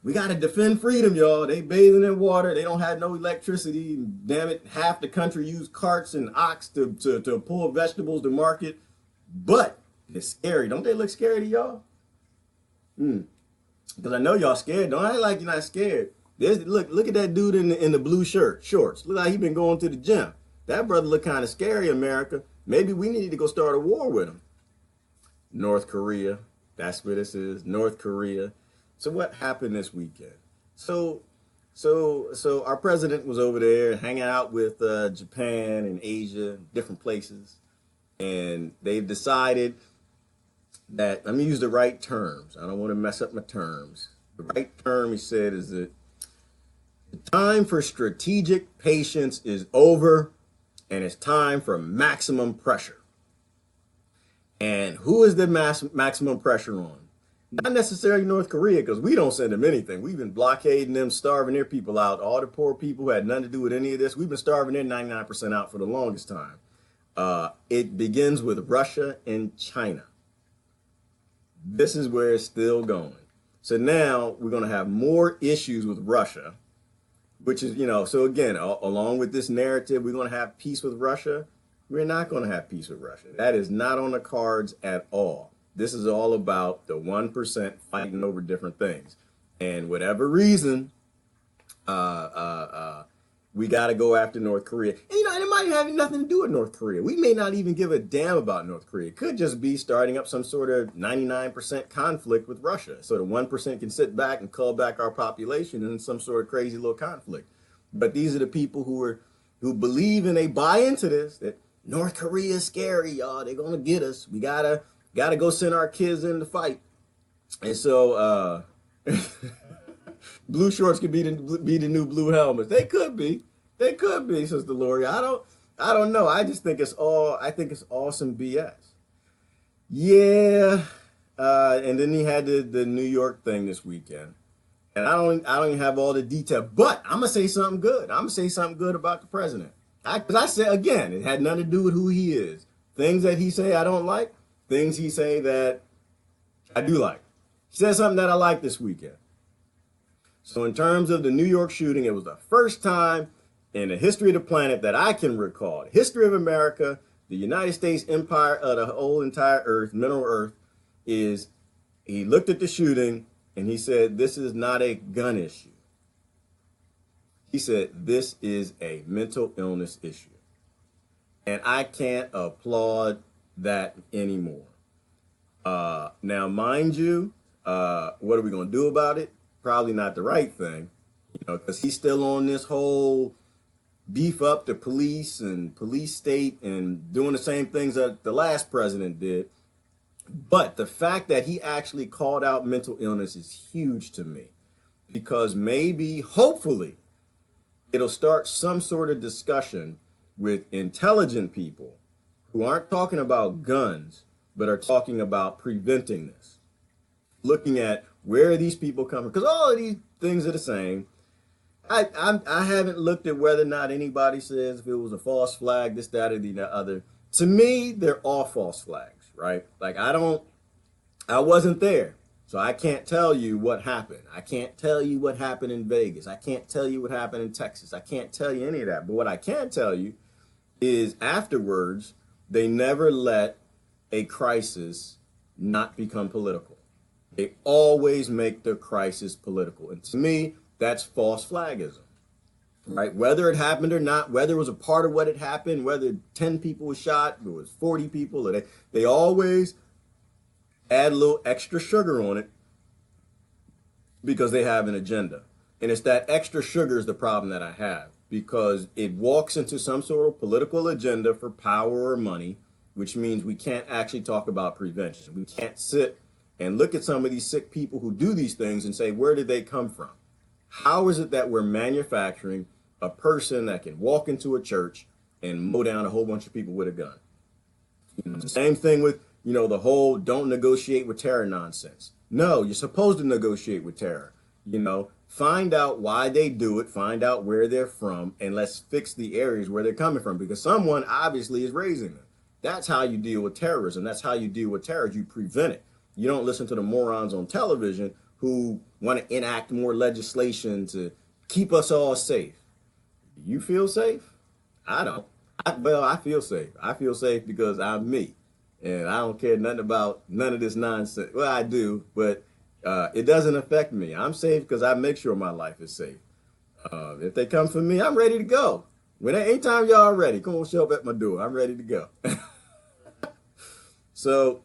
We gotta defend freedom, y'all. They bathing in water. They don't have no electricity. Damn it, half the country use carts and ox to pull vegetables to market. But it's scary. Don't they look scary to y'all? Because I know y'all scared. Don't act like you're not scared. Look at that dude in the blue shorts. Look like he been going to the gym. That brother look kind of scary, America. Maybe we need to go start a war with him. North Korea. That's where this is. North Korea. So what happened this weekend? So our president was over there hanging out with Japan and Asia, different places, and they've decided that, let me use the right terms. I don't want to mess up my terms. The right term, he said, is that the time for strategic patience is over, and it's time for maximum pressure. And who is the maximum pressure on? Not necessarily North Korea, because we don't send them anything. We've been blockading them, starving their people out. All the poor people who had nothing to do with any of this, we've been starving their 99% out for the longest time. It begins with Russia and China. This is where it's still going. So now we're going to have more issues with Russia, which is, so again, along with this narrative, we're going to have peace with Russia. We're not going to have peace with Russia. That is not on the cards at all. This is all about the 1% fighting over different things. And whatever reason, we got to go after North Korea. And, it might have nothing to do with North Korea. We may not even give a damn about North Korea. It could just be starting up some sort of 99% conflict with Russia. So the 1% can sit back and cull back our population in some sort of crazy little conflict. But these are the people who believe and they buy into this, that North Korea is scary, y'all. They're going to get us. We gotta go send our kids in to fight. And so blue shorts could be the new blue helmets. They could be, Sister Lori. I don't know. I just think it's all some BS. Yeah. And then he had the New York thing this weekend. And I don't even have all the detail, but I'm gonna say something good. I'm gonna say something good about the president. Because I said, again, it had nothing to do with who he is. Things that he say I don't like, things he say that I do like. He said something that I like this weekend. So in terms of the New York shooting, it was the first time in the history of the planet that I can recall, the history of America, the United States empire, the whole entire earth, mineral earth, is he looked at the shooting and he said, this is not a gun issue. He said, this is a mental illness issue. And I can't applaud that anymore. Now, mind you, what are we going to do about it? Probably not the right thing, because he's still on this whole beef up the police and police state and doing the same things that the last president did. But the fact that he actually called out mental illness is huge to me, because maybe, hopefully, it'll start some sort of discussion with intelligent people who aren't talking about guns, but are talking about preventing this. Looking at where are these people coming, because all of these things are the same. I haven't looked at whether or not anybody says if it was a false flag, this, that, or the other. To me, they're all false flags, right? Like I wasn't there. So I can't tell you what happened. I can't tell you what happened in Vegas. I can't tell you what happened in Texas. I can't tell you any of that. But what I can tell you is afterwards, they never let a crisis not become political. They always make the crisis political. And to me, that's false flagism, right? Whether it happened or not, whether it was a part of what had happened, whether 10 people were shot, there was 40 people, or they always add a little extra sugar on it because they have an agenda. And it's that extra sugar is the problem that I have, because it walks into some sort of political agenda for power or money, which means we can't actually talk about prevention. We can't sit and look at some of these sick people who do these things and say, where did they come from? How is it that we're manufacturing a person that can walk into a church and mow down a whole bunch of people with a gun? The same thing with the whole don't negotiate with terror nonsense. No, you're supposed to negotiate with terror. Find out why they do it, find out where they're from, and let's fix the areas where they're coming from, because someone obviously is raising them. That's how you deal with terrorism. That's how you deal with terror. You prevent it. You don't listen to the morons on television who want to enact more legislation to keep us all safe. Do you feel safe? I don't. I feel safe. I feel safe because I'm me. And I don't care nothing about none of this nonsense. Well, I do, but it doesn't affect me. I'm safe because I make sure my life is safe. If they come for me, I'm ready to go. Anytime y'all are ready, come on, show up at my door. I'm ready to go. So,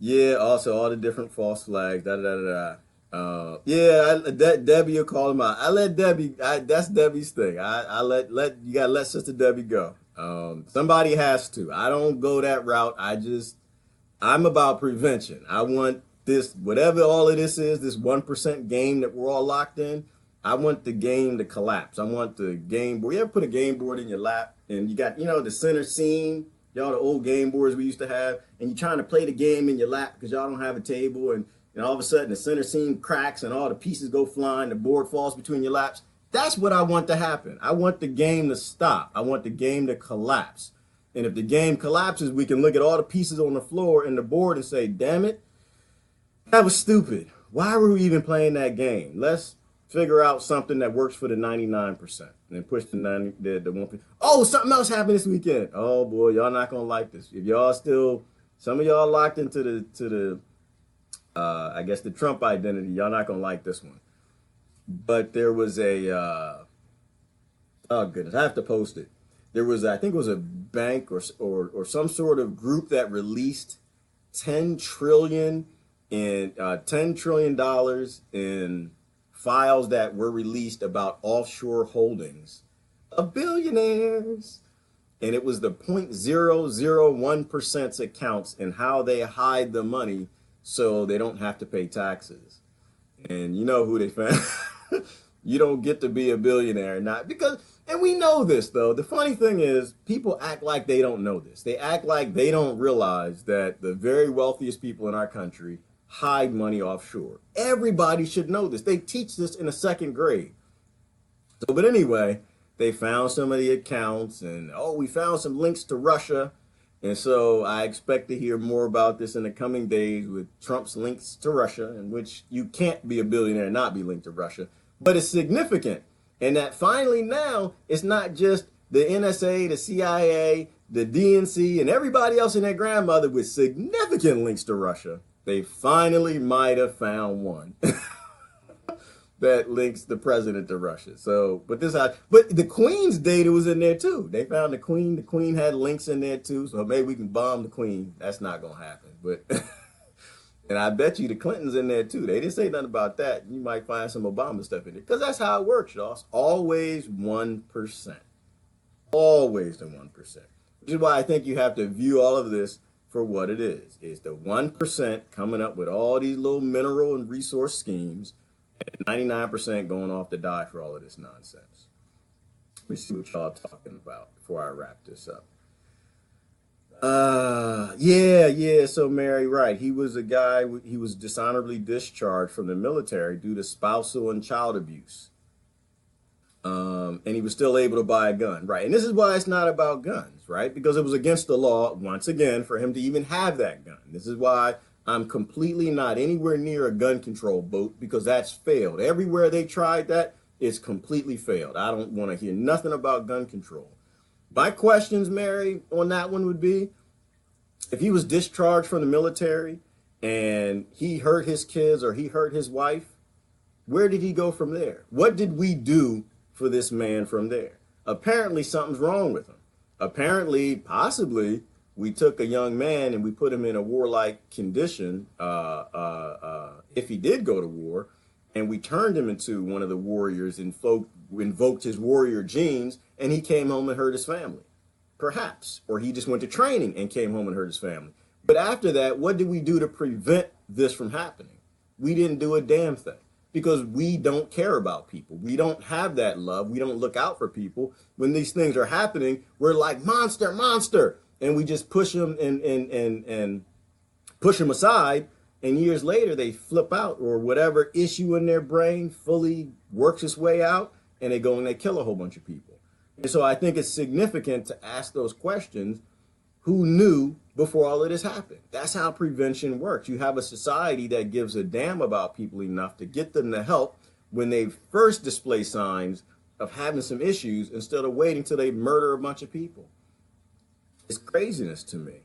Yeah, also all the different false flags. Da da da da. Yeah, that Debbie will call him out. I let Debbie. That's Debbie's thing. I let you gotta let Sister Debbie go. Somebody has to. I don't go that route. I'm about prevention. I want this, whatever all of this is, this 1% game that we're all locked in. I want the game to collapse. I want the game board. You ever put a game board in your lap and you got, the center scene, y'all the old game boards we used to have, and you're trying to play the game in your lap because y'all don't have a table, and all of a sudden the center scene cracks and all the pieces go flying, the board falls between your laps. That's what I want to happen. I want the game to stop. I want the game to collapse. And if the game collapses, we can look at all the pieces on the floor and the board and say, damn it, that was stupid. Why were we even playing that game? Let's figure out something that works for the 99% and then push the 1%. Oh, something else happened this weekend. Oh boy, y'all not gonna like this. If y'all still, some of y'all locked into the I guess the Trump identity, y'all not gonna like this one. But there was oh goodness, I have to post it. There was, I think it was a bank or some sort of group that released $10 trillion in files that were released about offshore holdings of billionaires. And it was the 0.001% accounts and how they hide the money so they don't have to pay taxes. And you know who they found? You don't get to be a billionaire, not because, and we know this though. The funny thing is people act like they don't know this. They act like they don't realize that the very wealthiest people in our country hide money offshore. Everybody should know this. They teach this in the second grade. So, but anyway, they found some of the accounts and, oh, we found some links to Russia. And so I expect to hear more about this in the coming days with Trump's links to Russia, in which you can't be a billionaire and not be linked to Russia. But it's significant. And that finally now, it's not just the NSA, the CIA, the DNC, and everybody else and their grandmother with significant links to Russia. They finally might have found one that links the president to Russia. So, but the Queen's data was in there too. They found the Queen. The Queen had links in there too. So maybe we can bomb the Queen. That's not gonna happen. But and I bet you the Clintons in there too. They didn't say nothing about that. You might find some Obama stuff in there because that's how it works, y'all. It's always 1%. Always the 1%. Which is why I think you have to view all of this for what it is. It's the 1% coming up with all these little mineral and resource schemes, and 99% going off to die for all of this nonsense. Let me see what y'all talking about before I wrap this up. Yeah. So Mary, right. He was a guy, he was dishonorably discharged from the military due to spousal and child abuse. And he was still able to buy a gun, right? And this is why it's not about guns, right? Because it was against the law, once again, for him to even have that gun. This is why I'm completely not anywhere near a gun control boat, because that's failed. Everywhere they tried that, it's completely failed. I don't want to hear nothing about gun control. My questions, Mary, on that one would be, if he was discharged from the military and he hurt his kids or he hurt his wife, where did he go from there? What did we do for this man from there? Apparently something's wrong with him. Apparently, possibly, we took a young man and we put him in a warlike condition if he did go to war, and we turned him into one of the warriors and invoked his warrior genes, and he came home and hurt his family. Perhaps. Or he just went to training and came home and hurt his family. But after that, what did we do to prevent this from happening? We didn't do a damn thing. Because we don't care about people. We don't have that love. We don't look out for people. When these things are happening, we're like, monster, monster. And we just push them and push them aside. And years later, they flip out, or whatever issue in their brain fully works its way out, and they go and they kill a whole bunch of people. And so I think it's significant to ask those questions. Who knew before all of this happened? That's how prevention works. You have a society that gives a damn about people enough to get them the help when they first display signs of having some issues, instead of waiting till they murder a bunch of people. It's craziness to me.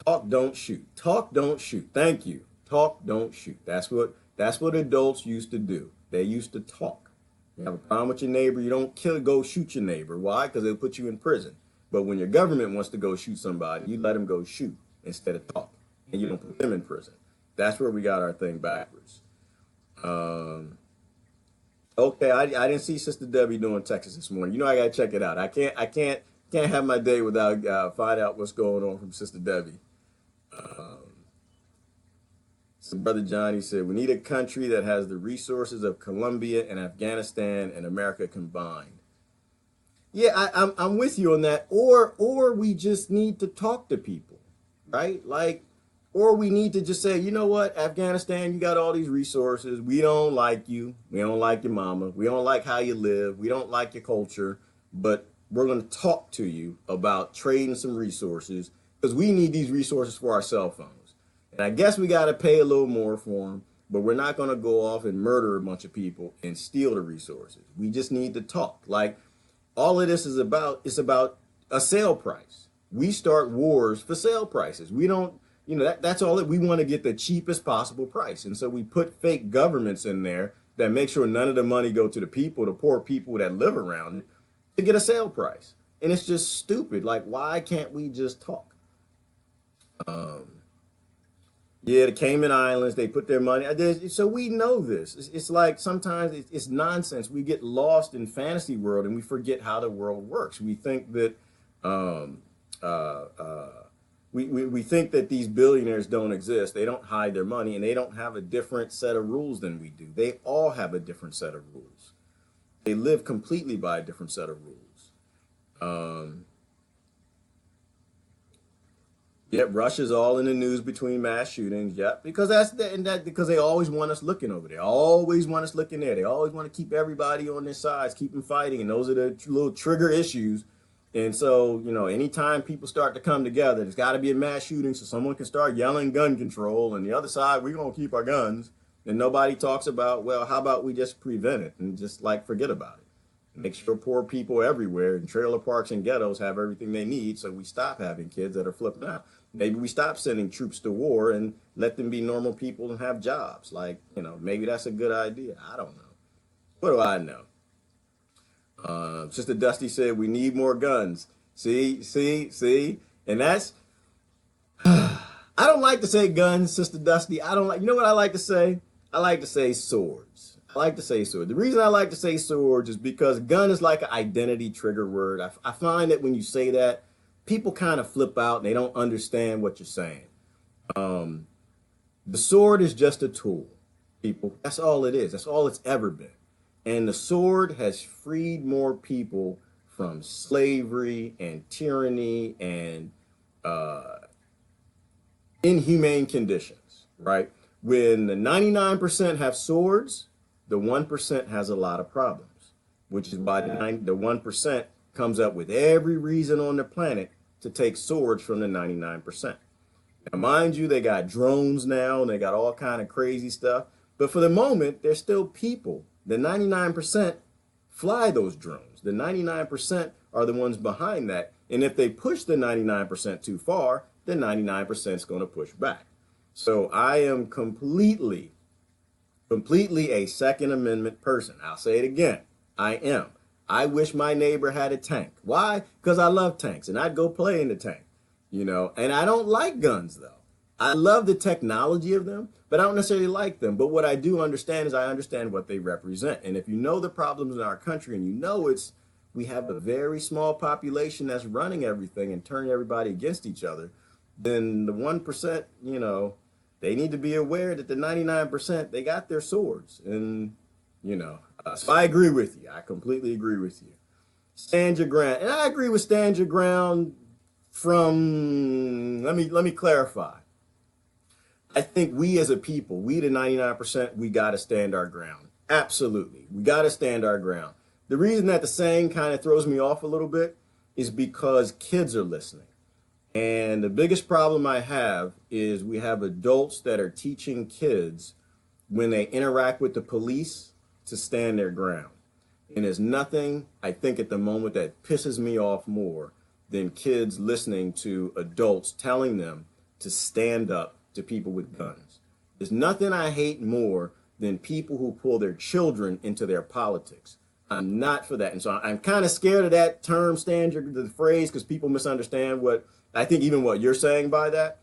Talk, don't shoot. Talk, don't shoot. Thank you. Talk, don't shoot. That's what adults used to do. They used to talk. You have a problem with your neighbor, you don't go shoot your neighbor. Why? Because they'll put you in prison. But when your government wants to go shoot somebody, you let them go shoot instead of talk, and you don't put them in prison. That's where we got our thing backwards. Okay, I didn't see Sister Debbie doing Texas this morning. You know I gotta check it out. I can't have my day without find out what's going on from Sister Debbie. So Brother Johnny said we need a country that has the resources of Colombia and Afghanistan and America combined. Yeah, I'm with you on that. Or we just need to talk to people, right? Like, or we need to just say, you know what, Afghanistan, you got all these resources. We don't like you. We don't like your mama. We don't like how you live. We don't like your culture. But we're going to talk to you about trading some resources because we need these resources for our cell phones. And I guess we got to pay a little more for them, but we're not going to go off and murder a bunch of people and steal the resources. We just need to talk. Like, all of this is about a sale price. We start wars for sale prices. We don't, that's all that we want to get the cheapest possible price. And so we put fake governments in there that make sure none of the money go to the people, the poor people that live around it, to get a sale price. And it's just stupid. Like, why can't we just talk? Yeah, the Cayman Islands, they put their money. So we know this. It's like sometimes it's nonsense. We get lost in fantasy world and we forget how the world works. We think that we think that these billionaires don't exist. They don't hide their money and they don't have a different set of rules than we do. They all have a different set of rules. They live completely by a different set of rules. Yep, Russia's all in the news between mass shootings. Yep, because because they always want us looking over there. Always want us looking there. They always want to keep everybody on their sides, keep them fighting, and those are the little trigger issues. And so, anytime people start to come together, there's got to be a mass shooting so someone can start yelling gun control, and the other side, we're gonna keep our guns. And nobody talks about, well, how about we just prevent it and just forget about it. Make sure poor people everywhere in trailer parks and ghettos have everything they need so we stop having kids that are flipping out. Maybe we stop sending troops to war and let them be normal people and have jobs. Maybe that's a good idea. I don't know. What do I know? Sister Dusty said we need more guns. See? And that's, I don't like to say guns, Sister Dusty. I don't like, you know what I like to say? I like to say swords. The reason I like to say swords is because gun is like an identity trigger word. I find that when you say that, people kind of flip out and they don't understand what you're saying. The sword is just a tool, people. That's all it is. That's all it's ever been. And the sword has freed more people from slavery and tyranny and inhumane conditions, right? When the 99% have swords, the 1% has a lot of problems, which is why the 1% comes up with every reason on the planet to take swords from the 99%. Now, mind you, they got drones now and they got all kind of crazy stuff. But for the moment, there's still people. The 99% fly those drones. The 99% are the ones behind that. And if they push the 99% too far, the 99% is going to push back. So I am completely a Second Amendment person. I'll say it again. I am. I wish my neighbor had a tank. Why? Because I love tanks and I'd go play in the tank, and I don't like guns though. I love the technology of them, but I don't necessarily like them. But what I do understand is I understand what they represent. And if you know the problems in our country and we have a very small population that's running everything and turning everybody against each other, then the 1%, they need to be aware that the 99%, they got their swords. And, so I agree with you. I completely agree with you. Stand your ground. And I agree with stand your ground from, let me clarify. I think we as a people, we the 99%, we got to stand our ground. Absolutely. We got to stand our ground. The reason that the saying kind of throws me off a little bit is because kids are listening. And the biggest problem I have is we have adults that are teaching kids when they interact with the police to stand their ground. And there's nothing, I think, at the moment that pisses me off more than kids listening to adults telling them to stand up to people with guns. There's nothing I hate more than people who pull their children into their politics. I'm not for that. And so I'm kind of scared of that term, the phrase, because people misunderstand what I think, even what you're saying by that.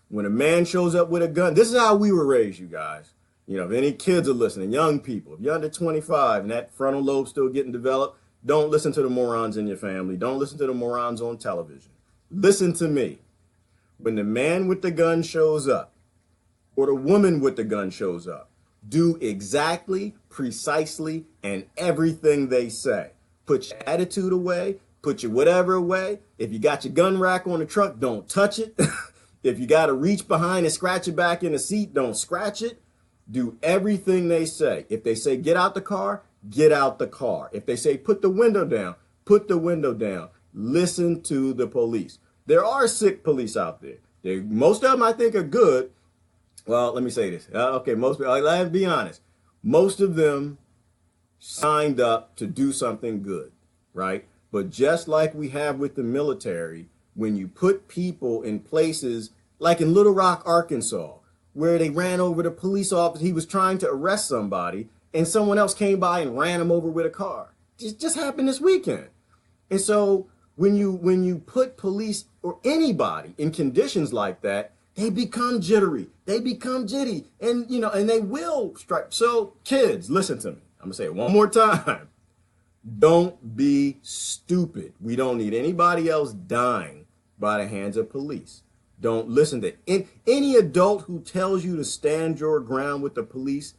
When a man shows up with a gun, this is how we were raised, you guys. You know, if any kids are listening, young people, if you're under 25 and that frontal lobe still getting developed, don't listen to the morons in your family. Don't listen to the morons on television. Listen to me. When the man with the gun shows up, or the woman with the gun shows up, do exactly, precisely, and everything they say. Put your attitude away, put your whatever away. If you got your gun rack on the truck, don't touch it. If you got to reach behind and scratch it back in the seat, don't scratch it. Do everything they say. If they say get out the car, get out the car. If they say put the window down, put the window down. Listen to the police. There are sick police out there. Most of them I think are good. Well, let me say this. Okay, let's be honest. Most of them signed up to do something good, right? But just like we have with the military, when you put people in places like in Little Rock, Arkansas, where they ran over the police officer, he was trying to arrest somebody, and someone else came by and ran him over with a car. It just happened this weekend. And so when you put police or anybody in conditions like that, they become jittery. They become jitty. And, and they will strike. So kids, listen to me. I'm going to say it one more time. Don't be stupid. We don't need anybody else dying by the hands of police. Don't listen to any adult who tells you to stand your ground with the police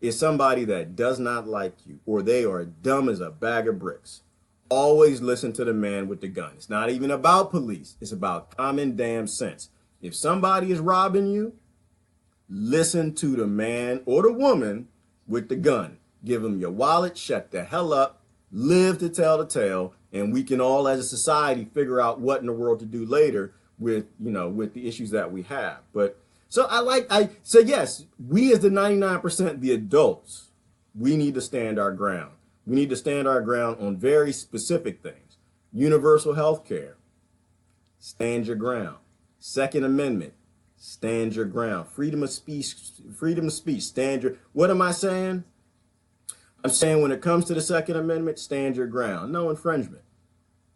is somebody that does not like you, or they are dumb as a bag of bricks. Always listen to the man with the gun. It's not even about police. It's about common damn sense. If somebody is robbing you, listen to the man or the woman with the gun. Give them your wallet, shut the hell up, live to tell the tale, and we can all as a society figure out what in the world to do later with the issues that we have. But so yes, we as the 99%, the adults, we need to stand our ground. We need to stand our ground on very specific things. Universal health care, stand your ground. Second Amendment, stand your ground. Freedom of speech, stand your, what am I saying? I'm saying when it comes to the Second Amendment, stand your ground. No infringement.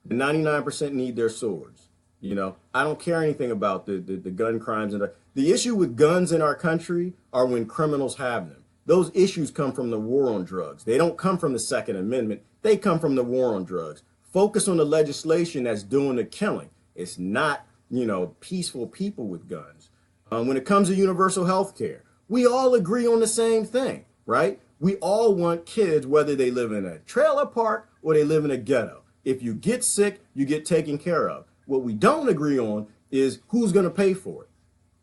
The 99% need their swords. I don't care anything about the gun crimes. And the issue with guns in our country are when criminals have them. Those issues come from the war on drugs. They don't come from the Second Amendment. They come from the war on drugs. Focus on the legislation that's doing the killing. It's not, peaceful people with guns. When it comes to universal health care, we all agree on the same thing, right? We all want kids, whether they live in a trailer park or they live in a ghetto. If you get sick, you get taken care of. What we don't agree on is who's going to pay for it.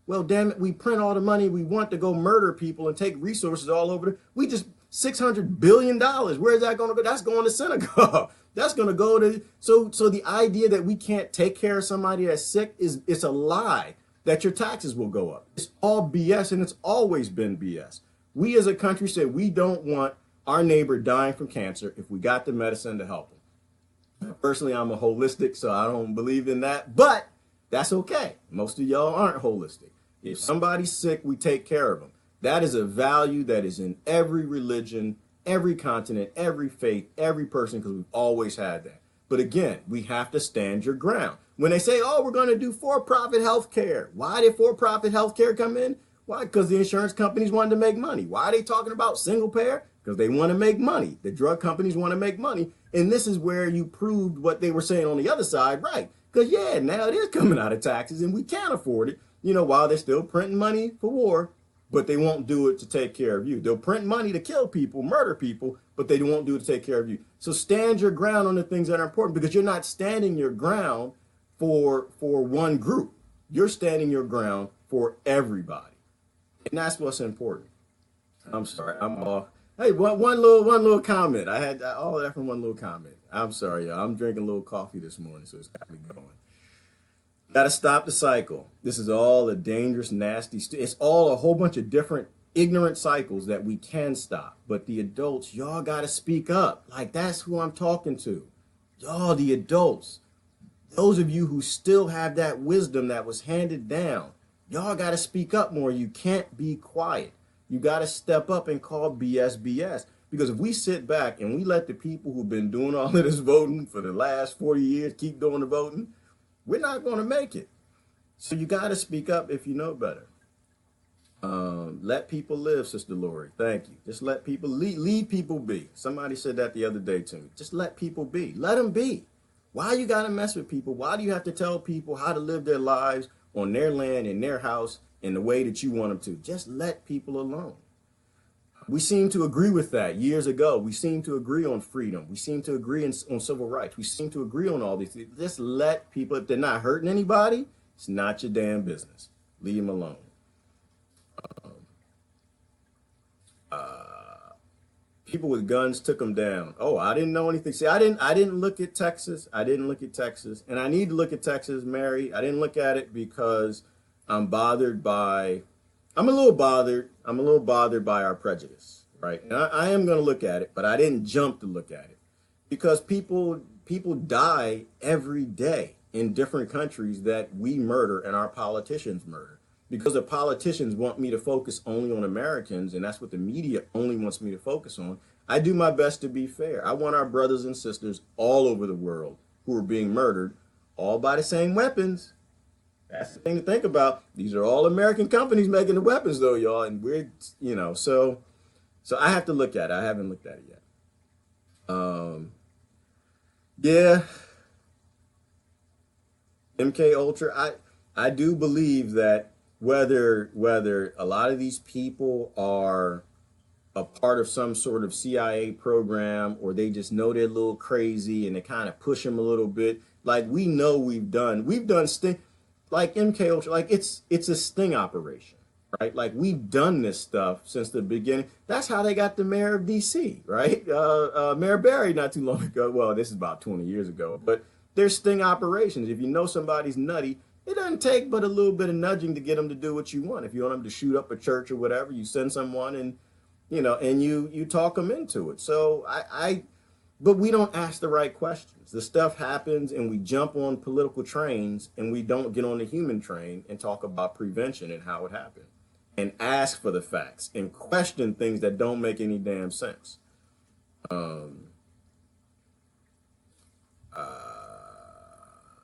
Well, damn it, we print all the money we want to go murder people and take resources all over. We just $600 billion. Where's that going to go? That's going to Senegal. That's going to go to. So the idea that we can't take care of somebody that's sick it's a lie that your taxes will go up. It's all BS, and it's always been BS. We as a country said we don't want our neighbor dying from cancer if we got the medicine to help him. Personally, I'm a holistic, so I don't believe in that, but that's okay. Most of y'all aren't holistic. If somebody's sick, we take care of them. That is a value that is in every religion, every continent, every faith, every person, because we've always had that. But again, we have to stand your ground. When they say, oh, we're going to do for-profit health care. Why did for-profit health care come in? Why? Because the insurance companies wanted to make money. Why are they talking about single payer? Because they want to make money. The drug companies want to make money. And this is where you proved what they were saying on the other side, right? Because, yeah, now it is coming out of taxes and we can't afford it. While they're still printing money for war, but they won't do it to take care of you. They'll print money to kill people, murder people, but they won't do it to take care of you. So stand your ground on the things that are important, because you're not standing your ground for one group. You're standing your ground for everybody. And that's what's important. I'm sorry. I'm off. Hey, one little comment. I had all that from one little comment. I'm sorry, y'all. I'm drinking a little coffee this morning, so it's got me going. Got to stop the cycle. This is all a dangerous, nasty, it's all a whole bunch of different ignorant cycles that we can stop. But the adults, y'all got to speak up. Like, that's who I'm talking to. Y'all, the adults. Those of you who still have that wisdom that was handed down, y'all got to speak up more. You can't be quiet. You got to step up and call BS BS. Because if we sit back and we let the people who've been doing all of this voting for the last 40 years keep doing the voting, we're not going to make it. So you got to speak up if you know better. Let people live, Sister Lori. Thank you. Just let people leave people be. Somebody said that the other day to me. Just let people be. Let them be. Why you got to mess with people? Why do you have to tell people how to live their lives on their land, in their house, in the way that you want them to? Just let people alone. We seem to agree with that years ago. We seem to agree on freedom. We seem to agree on civil rights. We seem to agree on all these things. Just let people, if they're not hurting anybody, it's not your damn business. Leave them alone. People with guns took them down. Oh, I didn't know anything. See, I didn't look at Texas. I didn't look at Texas. And I need to look at Texas, Mary. I didn't look at it because I'm a little bothered by our prejudice, right? And I am going to look at it, but I didn't jump to look at it because people die every day in different countries that we murder and our politicians murder. Because the politicians want me to focus only on Americans, and that's what the media only wants me to focus on. I do my best to be fair. I want our brothers and sisters all over the world who are being murdered, all by the same weapons. That's the thing to think about. These are all American companies making the weapons, though, y'all, and we're, so I have to look at it. I haven't looked at it yet. Yeah. MK Ultra, I do believe that whether a lot of these people are a part of some sort of CIA program or they just know they're a little crazy and they kind of push them a little bit. Like we know we've done sting, like MK Ultra, like it's a sting operation, right? Like we've done this stuff since the beginning. That's how they got the mayor of DC, right? Mayor Barry not too long ago. Well, this is about 20 years ago, but there's sting operations. If you know somebody's nutty, it doesn't take but a little bit of nudging to get them to do what you want. If you want them to shoot up a church or whatever, you send someone and, and you talk them into it. So but we don't ask the right questions. The stuff happens and we jump on political trains and we don't get on the human train and talk about prevention and how it happened and ask for the facts and question things that don't make any damn sense.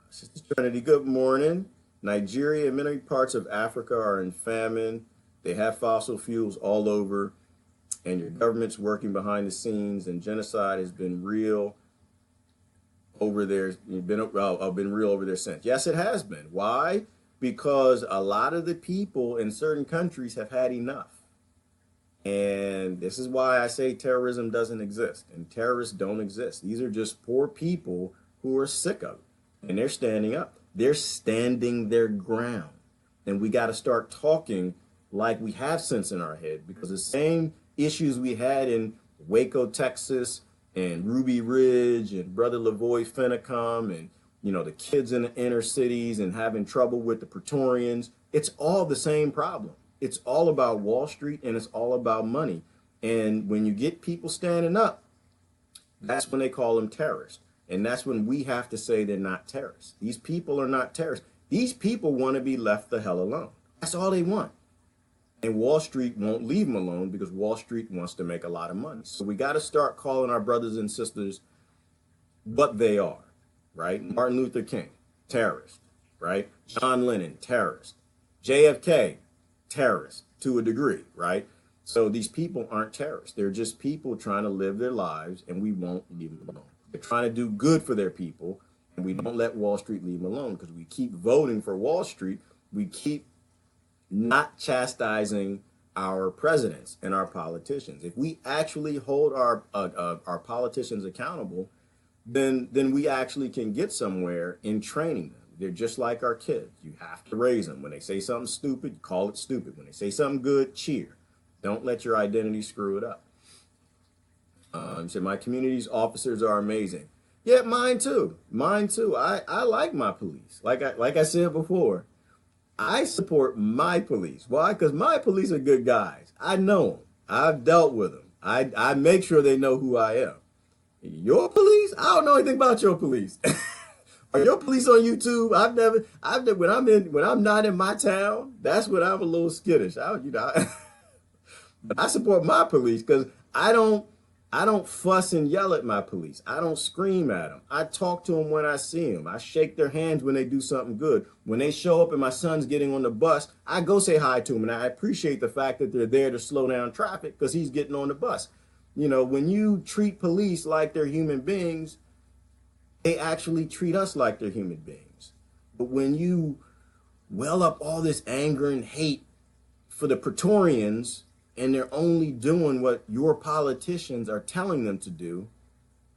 Sister Trinity, good morning. Nigeria and many parts of Africa are in famine. They have fossil fuels all over, and your government's working behind the scenes, and genocide has been real over there. Been real over there since. Yes, it has been. Why? Because a lot of the people in certain countries have had enough. And this is why I say terrorism doesn't exist, and terrorists don't exist. These are just poor people who are sick of it, and they're standing up. They're standing their ground. And we got to start talking like we have sense in our head, because the same issues we had in Waco, Texas, and Ruby Ridge, and Brother Lavoy Finicum, and, the kids in the inner cities and having trouble with the Praetorians, it's all the same problem. It's all about Wall Street and it's all about money. And when you get people standing up, that's when they call them terrorists. And that's when we have to say they're not terrorists. These people are not terrorists. These people want to be left the hell alone. That's all they want. And Wall Street won't leave them alone because Wall Street wants to make a lot of money. So we got to start calling our brothers and sisters what they are, right? Martin Luther King, terrorist, right? John Lennon, terrorist. JFK, terrorist to a degree, right? So these people aren't terrorists. They're just people trying to live their lives, and we won't leave them alone. They're trying to do good for their people, and we don't let Wall Street leave them alone because we keep voting for Wall Street. We keep not chastising our presidents and our politicians. If we actually hold our politicians accountable, then we actually can get somewhere in training them. They're just like our kids. You have to raise them. When they say something stupid, call it stupid. When they say something good, cheer. Don't let your identity screw it up. So my community's officers are amazing. Yeah, mine too. Mine too. I like my police. Like I said before, I support my police. Why? Because my police are good guys. I know them. I've dealt with them. I make sure they know who I am. Your police? I don't know anything about your police. Are your police on YouTube? I've never when I'm not in my town, that's when I'm a little skittish. But I support my police because I don't I don't fuss and yell at my police. I don't scream at them. I talk to them when I see them. I shake their hands when they do something good. When they show up and my son's getting on the bus, I go say hi to them. And I appreciate the fact that they're there to slow down traffic because he's getting on the bus. You know, when you treat police like they're human beings, they actually treat us like they're human beings. But when you well up all this anger and hate for the Praetorians, and they're only doing what your politicians are telling them to do,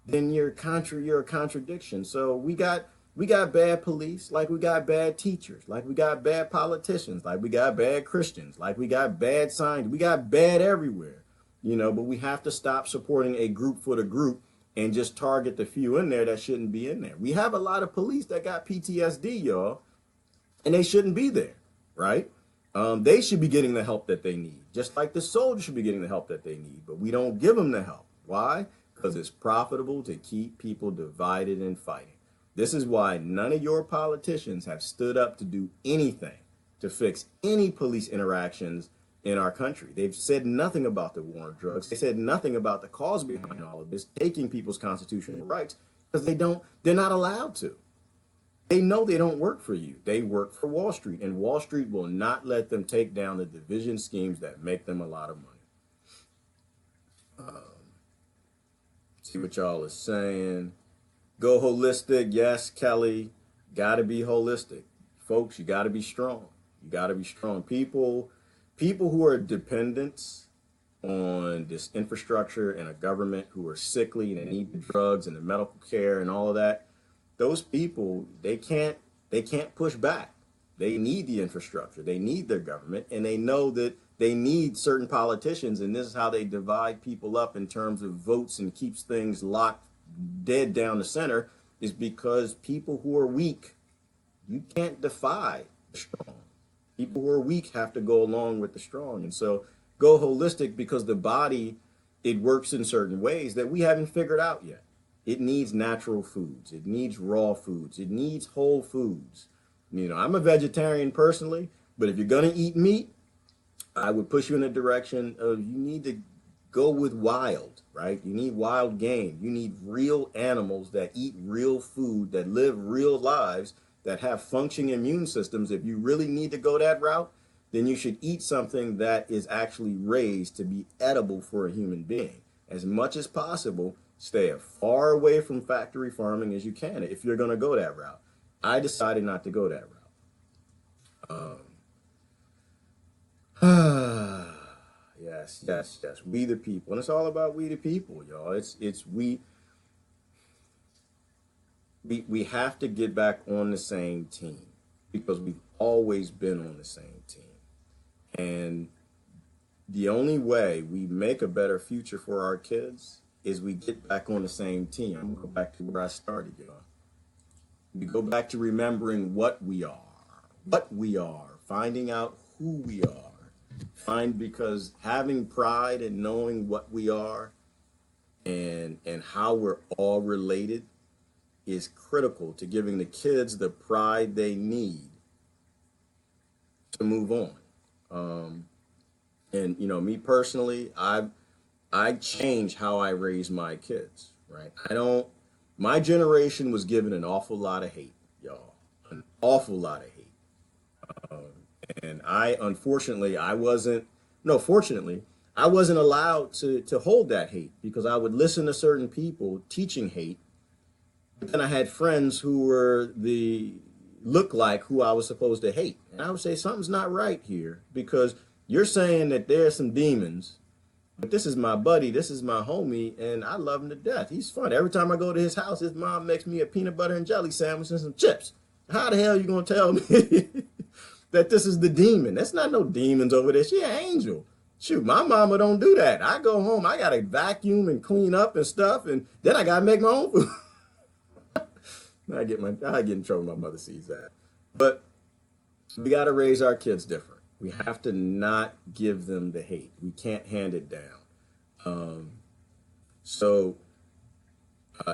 then you're a contradiction. So we got bad police, like we got bad teachers, like we got bad politicians, like we got bad Christians, like we got bad science. We got bad everywhere, you know, but we have to stop supporting a group for the group and just target the few in there that shouldn't be in there. We have a lot of police that got PTSD, y'all, and they shouldn't be there, right? They should be getting the help that they need, just like the soldiers should be getting the help that they need, but we don't give them the help. Why? Because it's profitable to keep people divided and fighting. This is why none of your politicians have stood up to do anything to fix any police interactions in our country. They've said nothing about the war on drugs. They said nothing about the cause behind all of this, taking people's constitutional rights, because they're not allowed to. They know they don't work for you. They work for Wall Street, and Wall Street will not let them take down the division schemes that make them a lot of money. See what y'all are saying. Go holistic. Yes, Kelly. Got to be holistic. Folks, you got to be strong. You got to be strong. People who are dependents on this infrastructure and a government who are sickly and need the drugs and the medical care and all of that, those people, they can't push back. They need the infrastructure. They need their government, and they know that they need certain politicians, and this is how they divide people up in terms of votes and keeps things locked dead down the center, is because people who are weak, you can't defy the strong. People who are weak have to go along with the strong. And so go holistic, because the body, it works in certain ways that we haven't figured out yet. It needs natural foods. It needs raw foods. It needs whole foods. You know, I'm a vegetarian personally, but if you're going to eat meat, I would push you in the direction of you need to go with wild, right? You need wild game. You need real animals that eat real food, that live real lives, that have functioning immune systems. If you really need to go that route, then you should eat something that is actually raised to be edible for a human being. As much as possible, stay as far away from factory farming as you can if you're going to go that route. I decided not to go that route. Yes. We the people. And it's all about we the people, y'all. It's we have to get back on the same team, because we've always been on the same team. And the only way we make a better future for our kids is we get back on the same team. I'm gonna go back to where I started, y'all. We go back to remembering what we are, finding out who we are. Because having pride in knowing what we are and how we're all related is critical to giving the kids the pride they need to move on. And you know, me personally, I change how I raise my kids, right? My generation was given an awful lot of hate, y'all, an awful lot of hate. And fortunately, I wasn't allowed to hold that hate, because I would listen to certain people teaching hate. But then I had friends who looked like who I was supposed to hate. And I would say, something's not right here, because you're saying that there are some demons, but this is my buddy, this is my homie, and I love him to death. He's fun. Every time I go to his house, his mom makes me a peanut butter and jelly sandwich and some chips. How the hell are you going to tell me that this is the demon? That's not no demons over there. She an angel. Shoot, my mama don't do that. I go home, I got to vacuum and clean up and stuff, and then I got to make my own food. I get in trouble when my mother sees that. But we got to raise our kids different. We have to not give them the hate. We can't hand it down.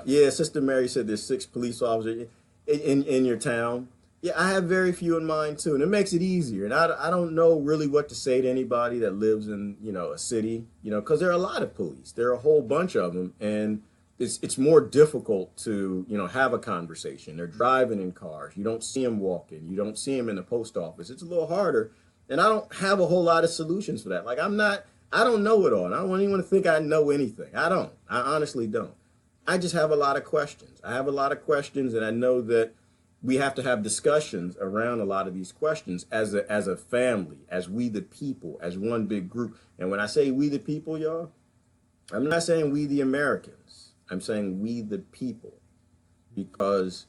Yeah, Sister Mary said there's 6 police officers in your town. Yeah, I have very few in mind too, and it makes it easier. And I don't know really what to say to anybody that lives in, a city, because there are a lot of police. There are a whole bunch of them, and it's more difficult to, have a conversation. They're driving in cars. You don't see them walking. You don't see them in the post office. It's a little harder, and I don't have a whole lot of solutions for that. Like I don't know it all, and I don't want anyone to think I know anything. I don't. I honestly don't. I just have a lot of questions. I have a lot of questions, and I know that we have to have discussions around a lot of these questions as a family, as we the people, as one big group. And when I say we the people, y'all, I'm not saying we the Americans. I'm saying we the people, because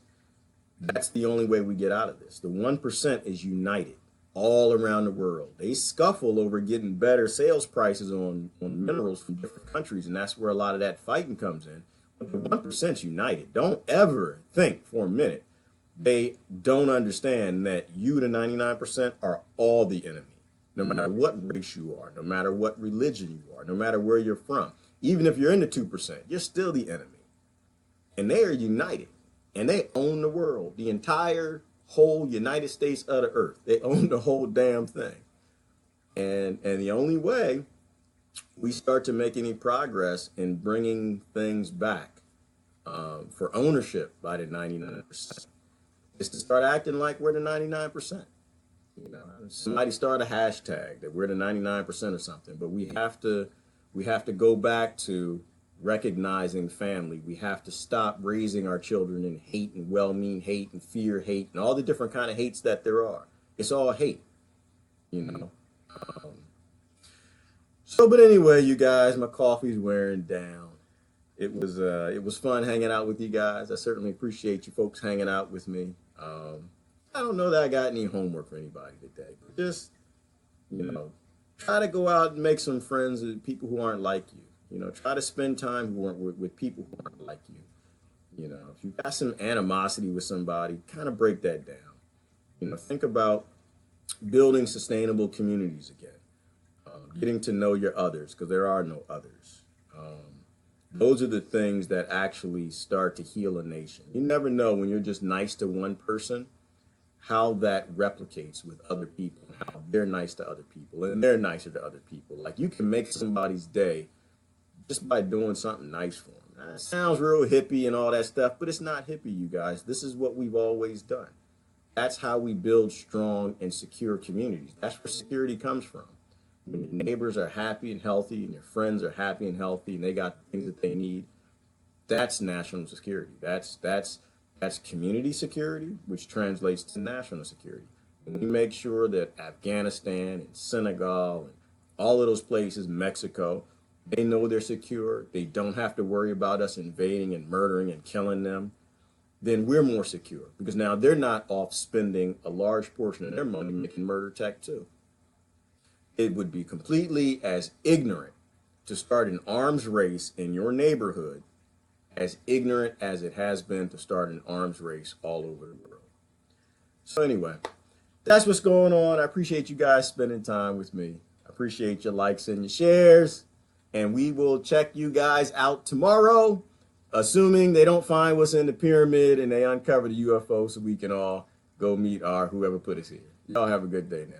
that's the only way we get out of this. The 1% is united all around the world. They scuffle over getting better sales prices on minerals from different countries, and that's where a lot of that fighting comes in. But the 1% united. Don't ever think for a minute they don't understand that you, the 99%, are all the enemy. No matter what race you are, no matter what religion you are, no matter where you're from. Even if you're in the 2%, you're still the enemy. And they are united. And they own the world, the entire whole United States of the earth. They own the whole damn thing. And the only way we start to make any progress in bringing things back for ownership by the 99% is to start acting like we're the 99%. Somebody start a hashtag that we're the 99% or something, but we have to go back to recognizing family. We have to stop raising our children in hate and well-mean hate and fear hate and all the different kind of hates that there are. It's all hate. But anyway, you guys, my coffee's wearing down. It was fun hanging out with you guys. I certainly appreciate you folks hanging out with me. I don't know that I got any homework for anybody today, but just, try to go out and make some friends with people who aren't like you. Try to spend time with people who aren't like you. If you've got some animosity with somebody, kind of break that down. Think about building sustainable communities again, getting to know your others, because there are no others. Those are the things that actually start to heal a nation. You never know when you're just nice to one person, how that replicates with other people, how they're nice to other people, and they're nicer to other people. Like, you can make somebody's day just by doing something nice for them. Now, it sounds real hippie and all that stuff, but it's not hippie, you guys. This is what we've always done. That's how we build strong and secure communities. That's where security comes from. When your neighbors are happy and healthy and your friends are happy and healthy and they got the things that they need, that's national security. That's community security, which translates to national security. And we make sure that Afghanistan and Senegal and all of those places, Mexico, they know they're secure. They don't have to worry about us invading and murdering and killing them. Then we're more secure, because now they're not off spending a large portion of their money making murder tech too. It would be completely as ignorant to start an arms race in your neighborhood as ignorant as it has been to start an arms race all over the world. So anyway, that's what's going on. I appreciate you guys spending time with me. I appreciate your likes and your shares. And we will check you guys out tomorrow, assuming they don't find what's in the pyramid and they uncover the UFO, so we can all go meet our whoever put us here. Y'all have a good day now.